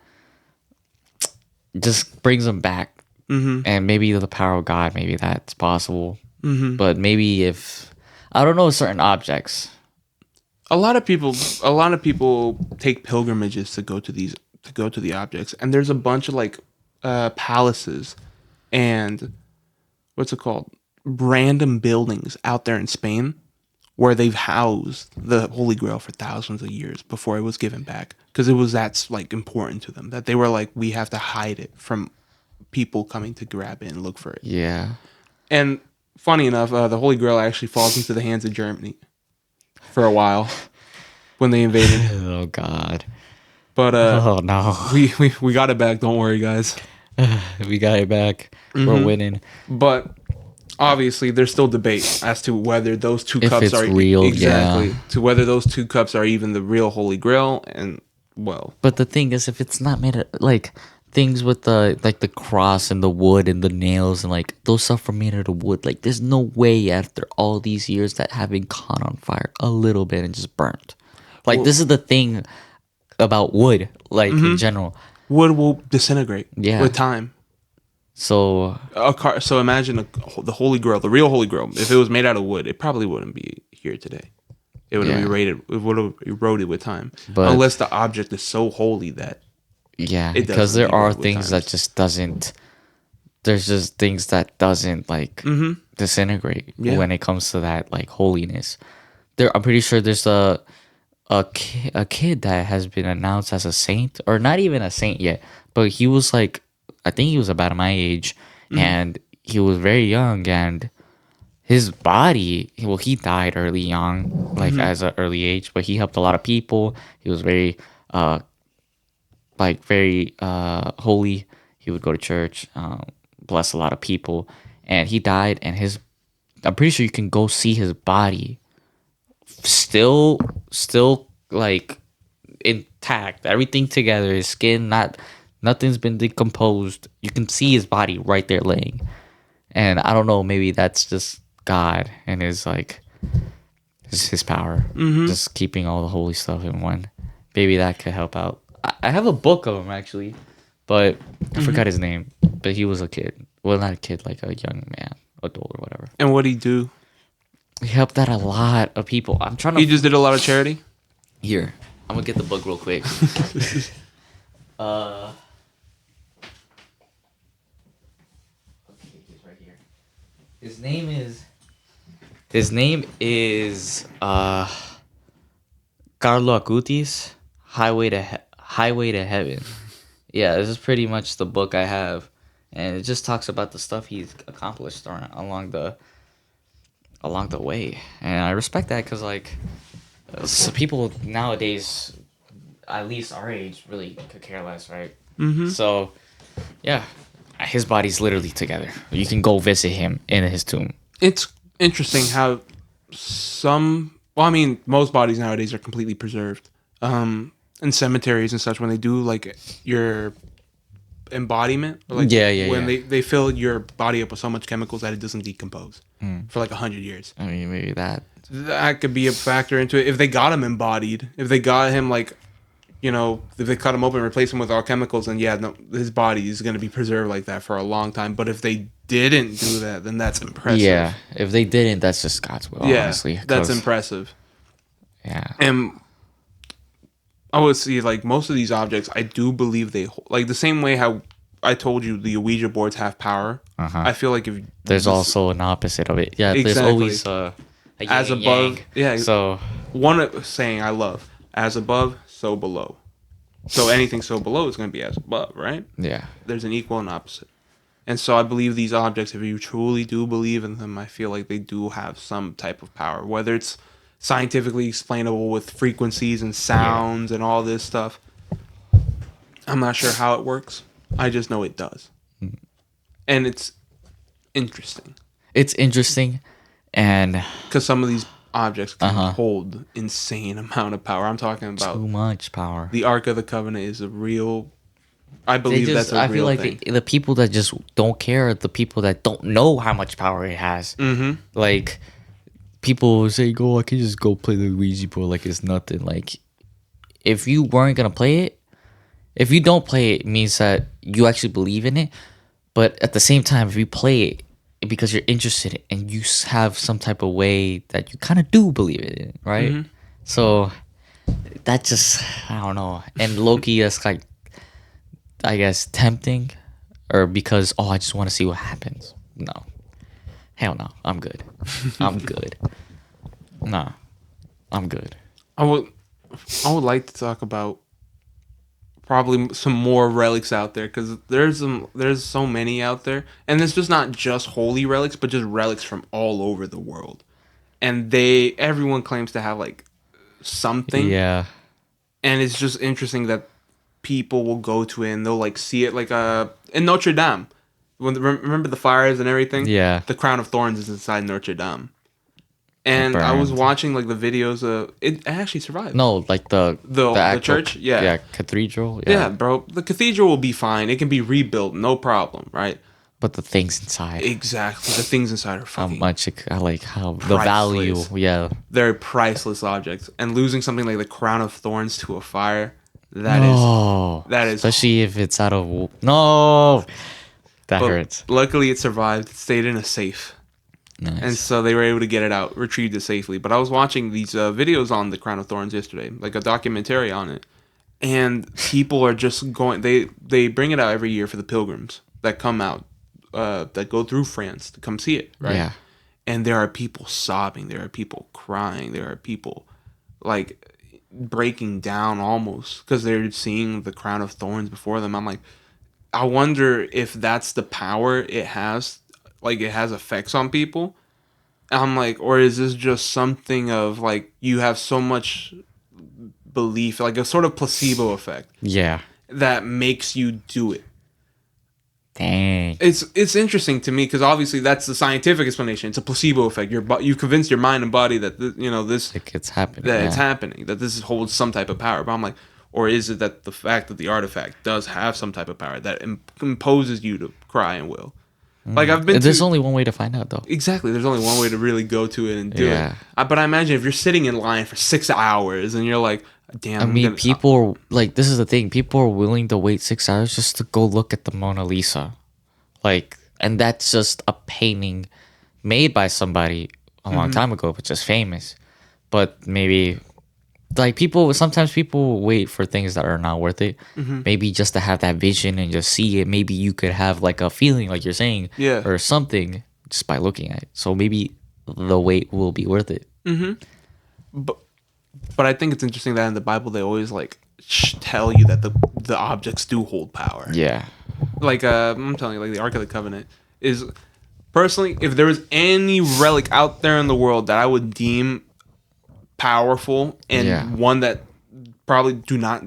just brings them back. And maybe the power of God, maybe that's possible. But maybe if I don't know, certain objects. A lot of people take pilgrimages to go to the objects, and there's a bunch of palaces and what's it called, random buildings out there in Spain where they've housed the Holy Grail for thousands of years before it was given back, because it was that's important to them, that they were we have to hide it from people coming to grab it and look for it. Yeah. And funny enough, the Holy Grail actually falls into the hands of Germany for a while when they invaded. Oh God. But oh no, we got it back. Don't worry, guys. We got it back. We're winning. But obviously, there's still debate as to whether those two cups are real. Exactly. Yeah. To whether those two cups are even the real Holy Grail, and But the thing is, if it's not made of things with the cross and the wood and the nails and those stuff are made out of wood, there's no way after all these years that have been caught on fire a little bit and just burnt. This is the thing about wood, in general. Wood will disintegrate with time. So So imagine the Holy Grail, the real Holy Grail. If it was made out of wood, it probably wouldn't be here today. It would have yeah, eroded. It would have eroded with time, but unless the object is so holy that yeah, it because doesn't there are erode with things that time. just doesn't. There's just things that doesn't like disintegrate Yeah. when it comes to that like holiness. I'm pretty sure there's a kid that has been announced as a saint, or not even a saint yet, but he was like, I think he was about my age, and he was very young, and his body, well, he died early young, like as an early age, but he helped a lot of people. He was very very holy. He would go to church, bless a lot of people, and he died. And I'm pretty sure you can go see his body, still like intact, everything together. His skin, nothing's been decomposed. You can see his body right there laying. And I don't know, maybe that's just God and his power, just keeping all the holy stuff in one. Maybe that could help out. I have a book of him actually, but I forgot his name. But he was a kid. Well, not a kid, like a young man, adult or whatever. And what he do? He helped out a lot of people. I'm trying to. He just did a lot of charity. Here, I'm gonna get the book real quick. uh. Okay, he's right here. His name is Carlo Acutis, Highway to Heaven. Yeah, this is pretty much the book I have, and it just talks about the stuff he's accomplished along the way, and I respect that because like people nowadays, at least our age, really could care less, right? So, yeah, his body's literally together. You can go visit him in his tomb. It's interesting how well, I mean, most bodies nowadays are completely preserved. In cemeteries and such, when they do like your embodiment, or like when they fill your body up with so much chemicals that it doesn't decompose for like 100 years. I mean, maybe that could be a factor into it. If they got him embodied, if they got him like, if they cut him open and replace him with all chemicals, then yeah, no, his body is going to be preserved like that for a long time. But if they didn't do that, then that's impressive. Yeah, if they didn't, that's just God's will. Yeah, honestly, that's impressive. Yeah, and I would see like most of these objects, I do believe they like the same way how I told you the Ouija boards have power. I feel like if there's also an opposite of it. Yeah, exactly. There's always a as above. yang. Yeah. So one saying I love: as above, so below. So anything so below is going to be as above, right? Yeah. There's an equal and opposite. And so I believe these objects, if you truly do believe in them, I feel like they do have some type of power, whether it's scientifically explainable with frequencies and sounds and all this stuff. I'm not sure how it works. I just know it does. And it's interesting. It's interesting, and because some of these objects can hold insane amount of power. I'm talking about too much power. The Ark of the Covenant is a real. I believe that's a real thing. I feel like the people that just don't care are the people that don't know how much power it has. Like people say, "Go, I can just go play the Ouija board like it's nothing." Like if you weren't gonna play it, if you don't play it, it means that you actually believe in it. But at the same time, if you play it because you're interested and you have some type of way that you kind of do believe in it, right? So that just, I don't know. And Loki is like, I guess, tempting, or because, I just want to see what happens. No. Hell no. I'm good. I'm good. Nah. I'm good. I would like to talk about probably some more relics out there, because there's so many out there, and it's just not just holy relics, but just relics from all over the world, and everyone claims to have like something. Yeah. And it's just interesting that people will go to it and they'll like see it, like in Notre Dame, remember the fires and everything. Yeah, the crown of thorns is inside Notre Dame. And I was watching like the videos of it actually survived. No, like the actual, church, yeah, cathedral. Yeah, bro, the cathedral will be fine. It can be rebuilt, no problem, right? But the things inside, exactly, the things inside are fucking how the value, they're priceless objects. And losing something like the crown of thorns to a fire, that is especially if it's out of That But hurts. luckily, it survived. It stayed in a safe. Nice. And so they were able to get it out, retrieved it safely. But I was watching these videos on the Crown of Thorns yesterday, like a documentary on it. And people are just going. They bring it out every year for the pilgrims that come out, that go through France to come see it, right? Yeah. And there are people sobbing. There are people crying. There are people like breaking down almost because they're seeing the Crown of Thorns before them. I'm like, I wonder if that's the power it has. Like it has effects on people. I'm like, or is this just something of like you have so much belief, like a sort of placebo effect Yeah. that makes you do it. Dang. It's interesting to me because obviously that's the scientific explanation. It's a placebo effect. You convince your mind and body that this Like it's happening. that Yeah. it's happening, that this holds some type of power. But I'm like, or is it that the fact that the artifact does have some type of power that imposes you to cry and will? Like I've been. There's only one way to find out, though. Exactly. There's only one way to really go to it and do Yeah. it. But I imagine if you're sitting in line for 6 hours and you're like, damn. I mean, people are like, this is the thing. People are willing to wait 6 hours just to go look at the Mona Lisa. Like, and that's just a painting made by somebody a long time ago, but just famous. But maybe, like, sometimes people wait for things that are not worth it. Maybe just to have that vision and just see it. Maybe you could have, like, a feeling, like you're saying, Yeah. or something just by looking at it. So maybe the wait will be worth it. But I think it's interesting that in the Bible they always like tell you that the objects do hold power. Yeah. Like I'm telling you, like the Ark of the Covenant is personally, if there was any relic out there in the world that I would deem powerful and Yeah. one that probably do not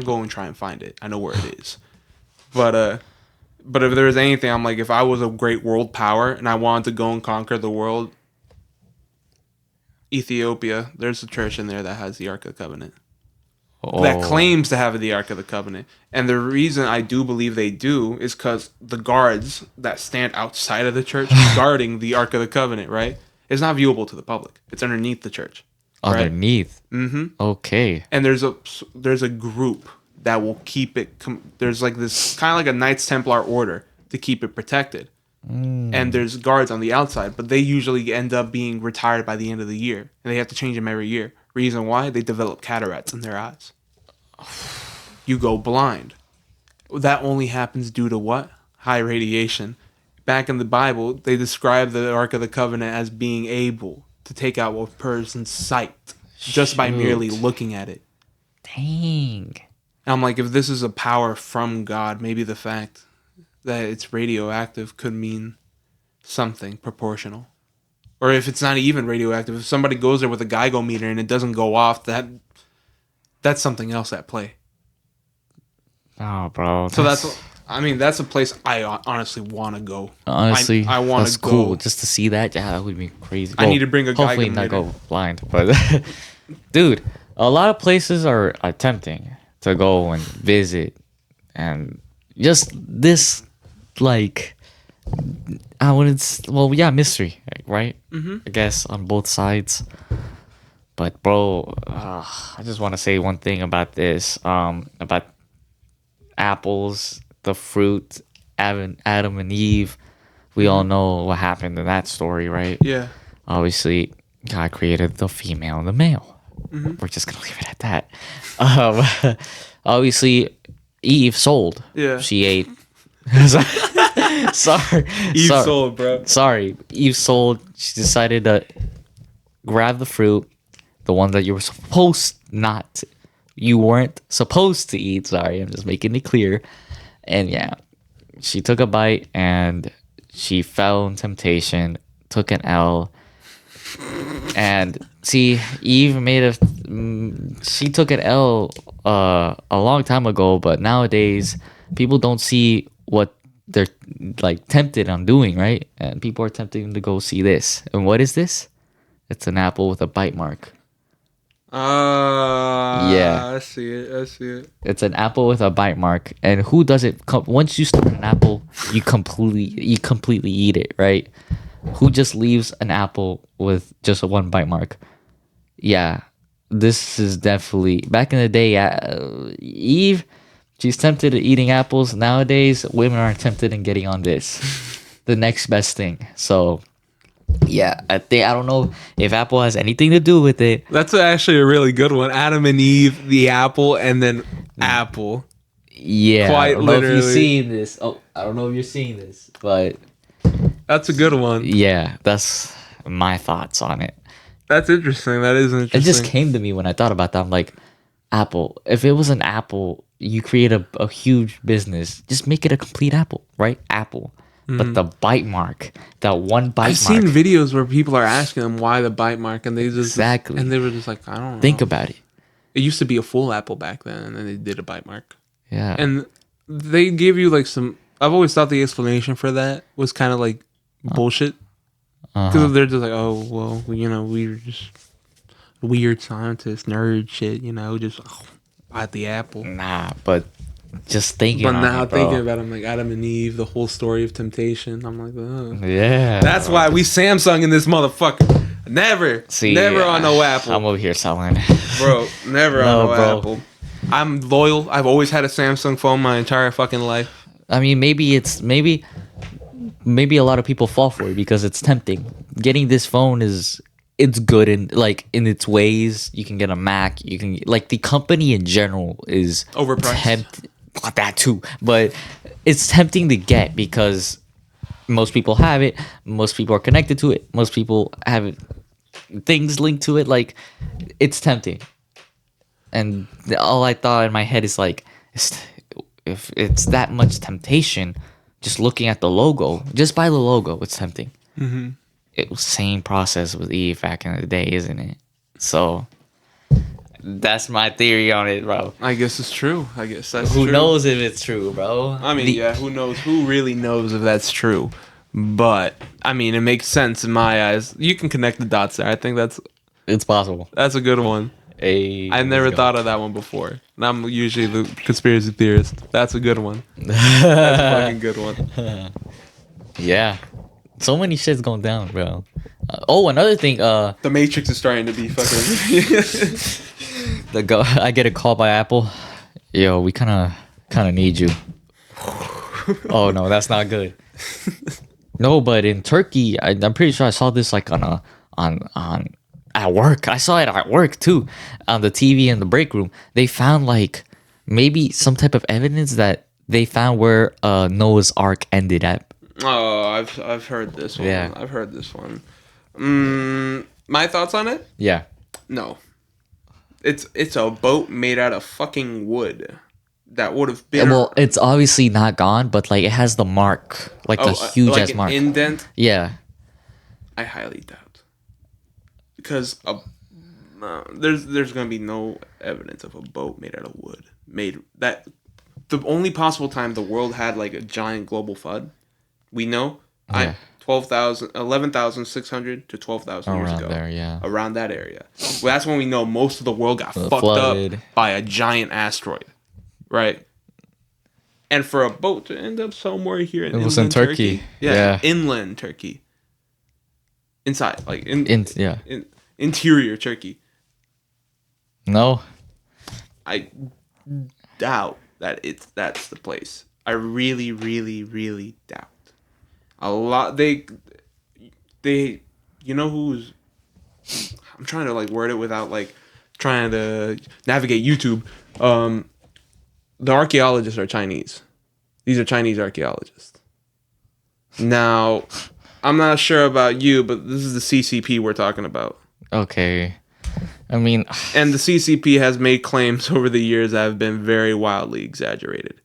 go and try and find it. I know where it is. But if there was anything, I'm like, if I was a great world power and I wanted to go and conquer the world, Ethiopia, there's a church in there that has the Ark of the Covenant. That claims to have the Ark of the Covenant. And the reason I do believe they do is because the guards that stand outside of the church guarding the Ark of the Covenant, right, is not viewable to the public. It's underneath the church. Right? Underneath. Okay. And there's a group that will keep it. There's like this kind of like a Knights Templar order to keep it protected. And there's guards on the outside, but they usually end up being retired by the end of the year, and they have to change them every year. Reason why? They develop cataracts in their eyes. You go blind. That only happens due to what? High radiation. Back in the Bible, they describe the Ark of the Covenant as being able to take out a person's sight just by merely looking at it. Dang. And I'm like, if this is a power from God, maybe the fact that it's radioactive could mean something proportional. Or if it's not even radioactive, if somebody goes there with a Geiger meter and it doesn't go off, that's something else at play. Oh, bro. So that's a place I honestly want to go. Honestly, I want that's to go. cool. Just to see that, yeah, that would be crazy. I need to bring a hopefully Geiger not meter. go blind, but dude, a lot of places are tempting to go and visit, and just this, like, I wouldn't. Well, yeah, mystery, right? I guess on both sides. But bro, I just want to say one thing about this. About apples, the fruit, Adam and Eve. We all know what happened in that story, right? Yeah. Obviously, God created the female and the male. We're just gonna leave it at that. Obviously, Eve sold. Yeah. She ate. Sorry. Eve sorry. sold, bro. Sorry. Eve sold. She decided to grab the fruit, the one that you weren't supposed to eat. Sorry, I'm just making it clear. And yeah, she took a bite and she fell in temptation, took an L. And see, Eve she took an L a long time ago, but nowadays people don't see what they're like tempted on doing, right? And people are tempted to go see this. And what is this? It's an apple with a bite mark. Yeah. I see it. It's an apple with a bite mark, and who does it? Once you start an apple, you completely eat it, right? Who just leaves an apple with just a one bite mark? Yeah, this is definitely back in the day. Eve, She's tempted at eating apples. Nowadays, women are tempted in getting on this. The next best thing. So, yeah, I don't know if Apple has anything to do with it. That's actually a really good one. Adam and Eve, the apple, and then Apple. Yeah, Quite I don't know if literally. you're seeing this. Oh, I don't know if you're seeing this, but That's a good one. yeah, that's my thoughts on it. That's interesting. That is interesting. It just came to me when I thought about that. I'm like, Apple. If it was an Apple, you create a huge business. Just make it a complete Apple, right? Apple. But the bite mark, that one bite I've mark. seen videos where people are asking them why the bite mark, and they just Exactly. and they were just like, I don't know. Think about it. It used to be a full apple back then, and then they did a bite mark. Yeah. And they give you like some. I've always thought the explanation for that was kind of like bullshit. Because they're just like, oh well, we're just weird scientists, nerd shit, just bite the apple. Nah, but just thinking. But on now it, bro. thinking about it, I'm like Adam and Eve, the whole story of temptation. I'm like, oh. Yeah. That's why we Samsung in this motherfucker. Never on no Apple. I'm over here selling. Bro, never No, on no bro. Apple. I'm loyal. I've always had a Samsung phone my entire fucking life. I mean, maybe a lot of people fall for it because it's tempting. Getting this phone it's good in its ways. You can get a Mac. You can the company in general is Overpriced. That too, but it's tempting to get because most people have it. Most people are connected to it. Most people have things linked to it. Like, it's tempting. And all I thought in my head is like, if it's that much temptation, just looking at the logo, just by the logo, it's tempting. Mm-hmm. It was same process with Eve back in the day, isn't it? So that's my theory on it, bro. I guess it's true. I guess that's Who true. knows if it's true, bro? I mean, yeah, who knows? Who really knows if that's true? But I mean, it makes sense in my eyes. You can connect the dots there. I think It's possible. that's a good one. I never thought of that one before. And I'm usually the conspiracy theorist. That's a good one. That's a fucking good one. Yeah. So many shit's going down, bro. Another thing. The Matrix is starting to be fucking. I get a call by Apple. Yo, we kind of need you. Oh no, that's not good. No, but in Turkey, I'm pretty sure I saw this on at work. I saw it at work too, on the TV in the break room. They found maybe some type of evidence that they found where Noah's Ark ended at. Oh, I've heard this one. Yeah. I've heard this one. My thoughts on it? Yeah. No. It's a boat made out of fucking wood. That would have been. Well, it's obviously not gone, but it has the mark, a huge ass mark. Indent. Yeah. I highly doubt, because there's gonna be no evidence of a boat made out of wood. The only possible time the world had a giant global flood, we know, Yeah. 11,600 to 12,000 years Around ago. there, yeah. Around that area. Well, that's when we know most of the world got fucked flooded. up by a giant asteroid, right? And for a boat to end up somewhere here in was in inland Turkey. Yeah. Inland Turkey. Inside, interior Turkey. No. I doubt that that's the place. I really, really, really doubt. A lot they who's I'm trying to word it without trying to navigate YouTube. The archaeologists are Chinese. These are Chinese archaeologists. Now, I'm not sure about you, but this is the CCP we're talking about. Okay. I mean, And the CCP has made claims over the years that have been very wildly exaggerated.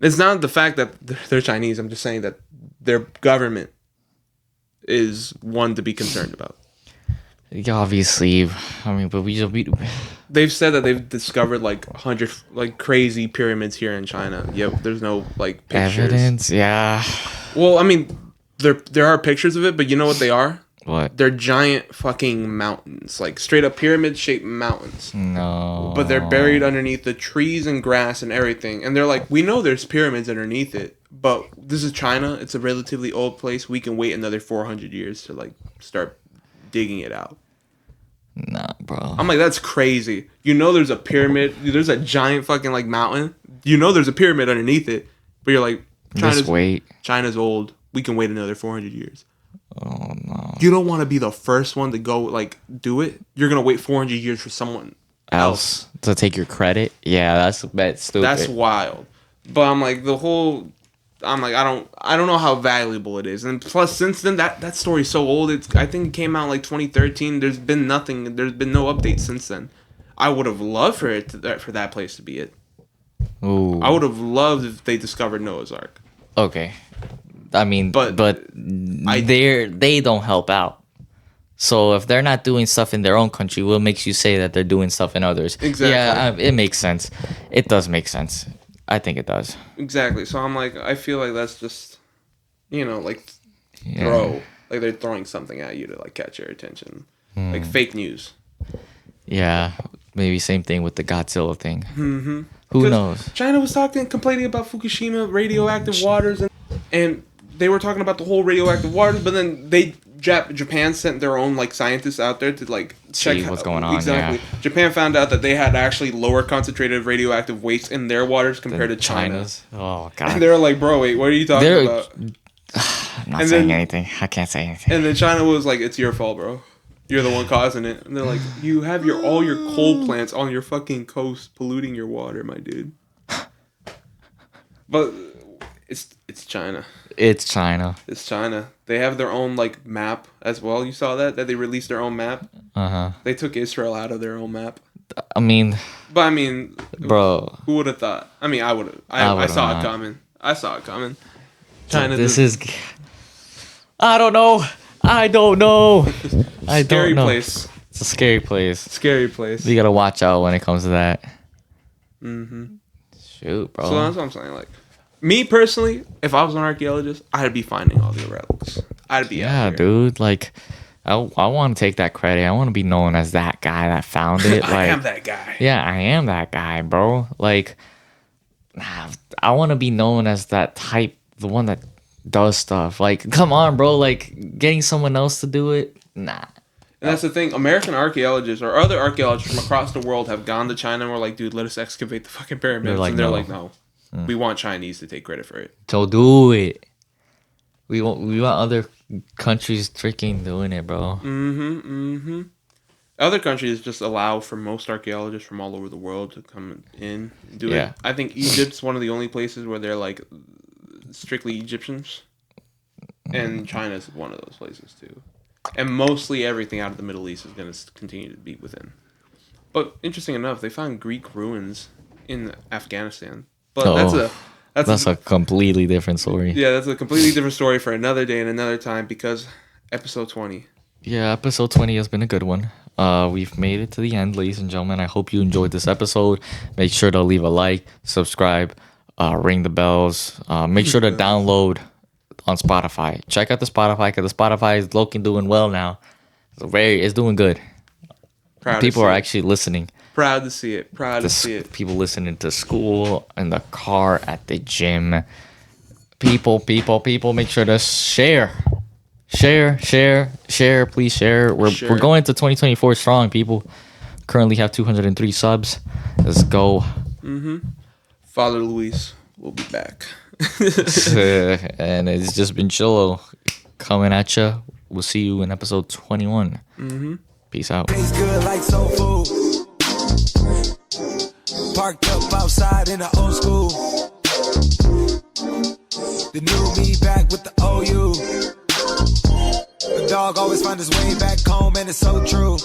It's not the fact that they're Chinese. I'm just saying that their government is one to be concerned about. obviously, I mean, but we They've said that they've discovered 100 crazy pyramids here in China. Yep, there's no pictures. evidence, yeah. Well, I mean, there are pictures of it, but you know what they are? What? They're giant fucking mountains, straight up pyramid-shaped mountains. No. But they're buried underneath the trees and grass and everything. And they're we know there's pyramids underneath it, but this is China. It's a relatively old place. We can wait another 400 years to start digging it out. Nah, bro. I'm like, that's crazy. You know, there's a pyramid. There's a giant fucking like mountain. You know, there's a pyramid underneath it, but you're like, Just wait. China's old. We can wait another 400 years. Oh no. You don't want to be the first one to go like do it. You're gonna wait 400 years for someone Else to take your credit. Yeah, that's stupid. That's wild. But I'm like I don't know how valuable it is. And plus, since then that story's so old. I think it came out like 2013. There's been nothing. There's been no updates since then. I would have loved for that place to be it. Ooh. I would have loved if they discovered Noah's Ark. Okay. I mean, but they don't help out. So if they're not doing stuff in their own country, what makes you say that they're doing stuff in others? Exactly. Yeah, it makes sense. It does make sense. I think it does. Exactly. So I'm like, I feel like that's just, like like they're throwing something at you to like catch your attention, like fake news. Yeah, maybe same thing with the Godzilla thing. Mm-hmm. Who knows? China was complaining about Fukushima radioactive waters, and they were talking about the whole radioactive waters, but then Japan sent their own like scientists out there to like check what's going on. Exactly. Yeah. Japan found out that they had actually lower concentrated radioactive waste in their waters compared to China's. Oh god. And they're like, bro, wait, what are you talking about? I'm not saying anything. I can't say anything. And then China was like, it's your fault, bro. You're the one causing it. And they're like, you have all your coal plants on your fucking coast polluting your water, my dude. But it's China. It's China. It's China. They have their own like map as well. You saw that they released their own map. They took Israel out of their own map. I mean, bro, who would have thought? I mean, I would have. I saw it coming. China. I don't know. I don't know. Scary place. It's a scary place. Scary place. You gotta watch out when it comes to that. Mm-hmm. Shoot, bro. So that's what I'm saying. Like, me personally, if I was an archaeologist, I'd be finding all the relics. I'd be dude. Like, I want to take that credit. I want to be known as that guy that found it. Like, I am that guy. Yeah, I am that guy, bro. Like, I want to be known as that type, the one that does stuff. Like, come on, bro. Like, getting someone else to do it, nah. And that's the thing. American archaeologists or other archaeologists from across the world have gone to China and were like, dude, let us excavate the fucking pyramids. And they're like, no. We want Chinese to take credit for it. So do it. We want other countries freaking doing it, bro. Other countries just allow for most archaeologists from all over the world to come in and do it. I think Egypt's one of the only places where they're like strictly Egyptians. And China's one of those places too. And mostly everything out of the Middle East is going to continue to be within. But interesting enough, they found Greek ruins in Afghanistan. But that's a completely different story. Yeah, that's a completely different story for another day and another time because episode 20. Yeah, episode 20 has been a good one. We've made it to the end, ladies and gentlemen. I hope you enjoyed this episode. Make sure to leave a like, subscribe, ring the bells. Make sure to download on Spotify. Check out the Spotify because the Spotify is looking doing well now. It's doing good. People are actually listening. Proud to see it. Proud to see it. People listening to school, in the car, at the gym. People. Make sure to share. Please share. We're going to 2024 strong, people. Currently have 203 subs. Let's go. Father Luis will be back. And it's just been Chillo coming at you. We'll see you in episode 21. Peace out. Tastes good like soul food. Parked up outside in the old school. The new me back with the OU. The dog always find his way back home, and it's so true.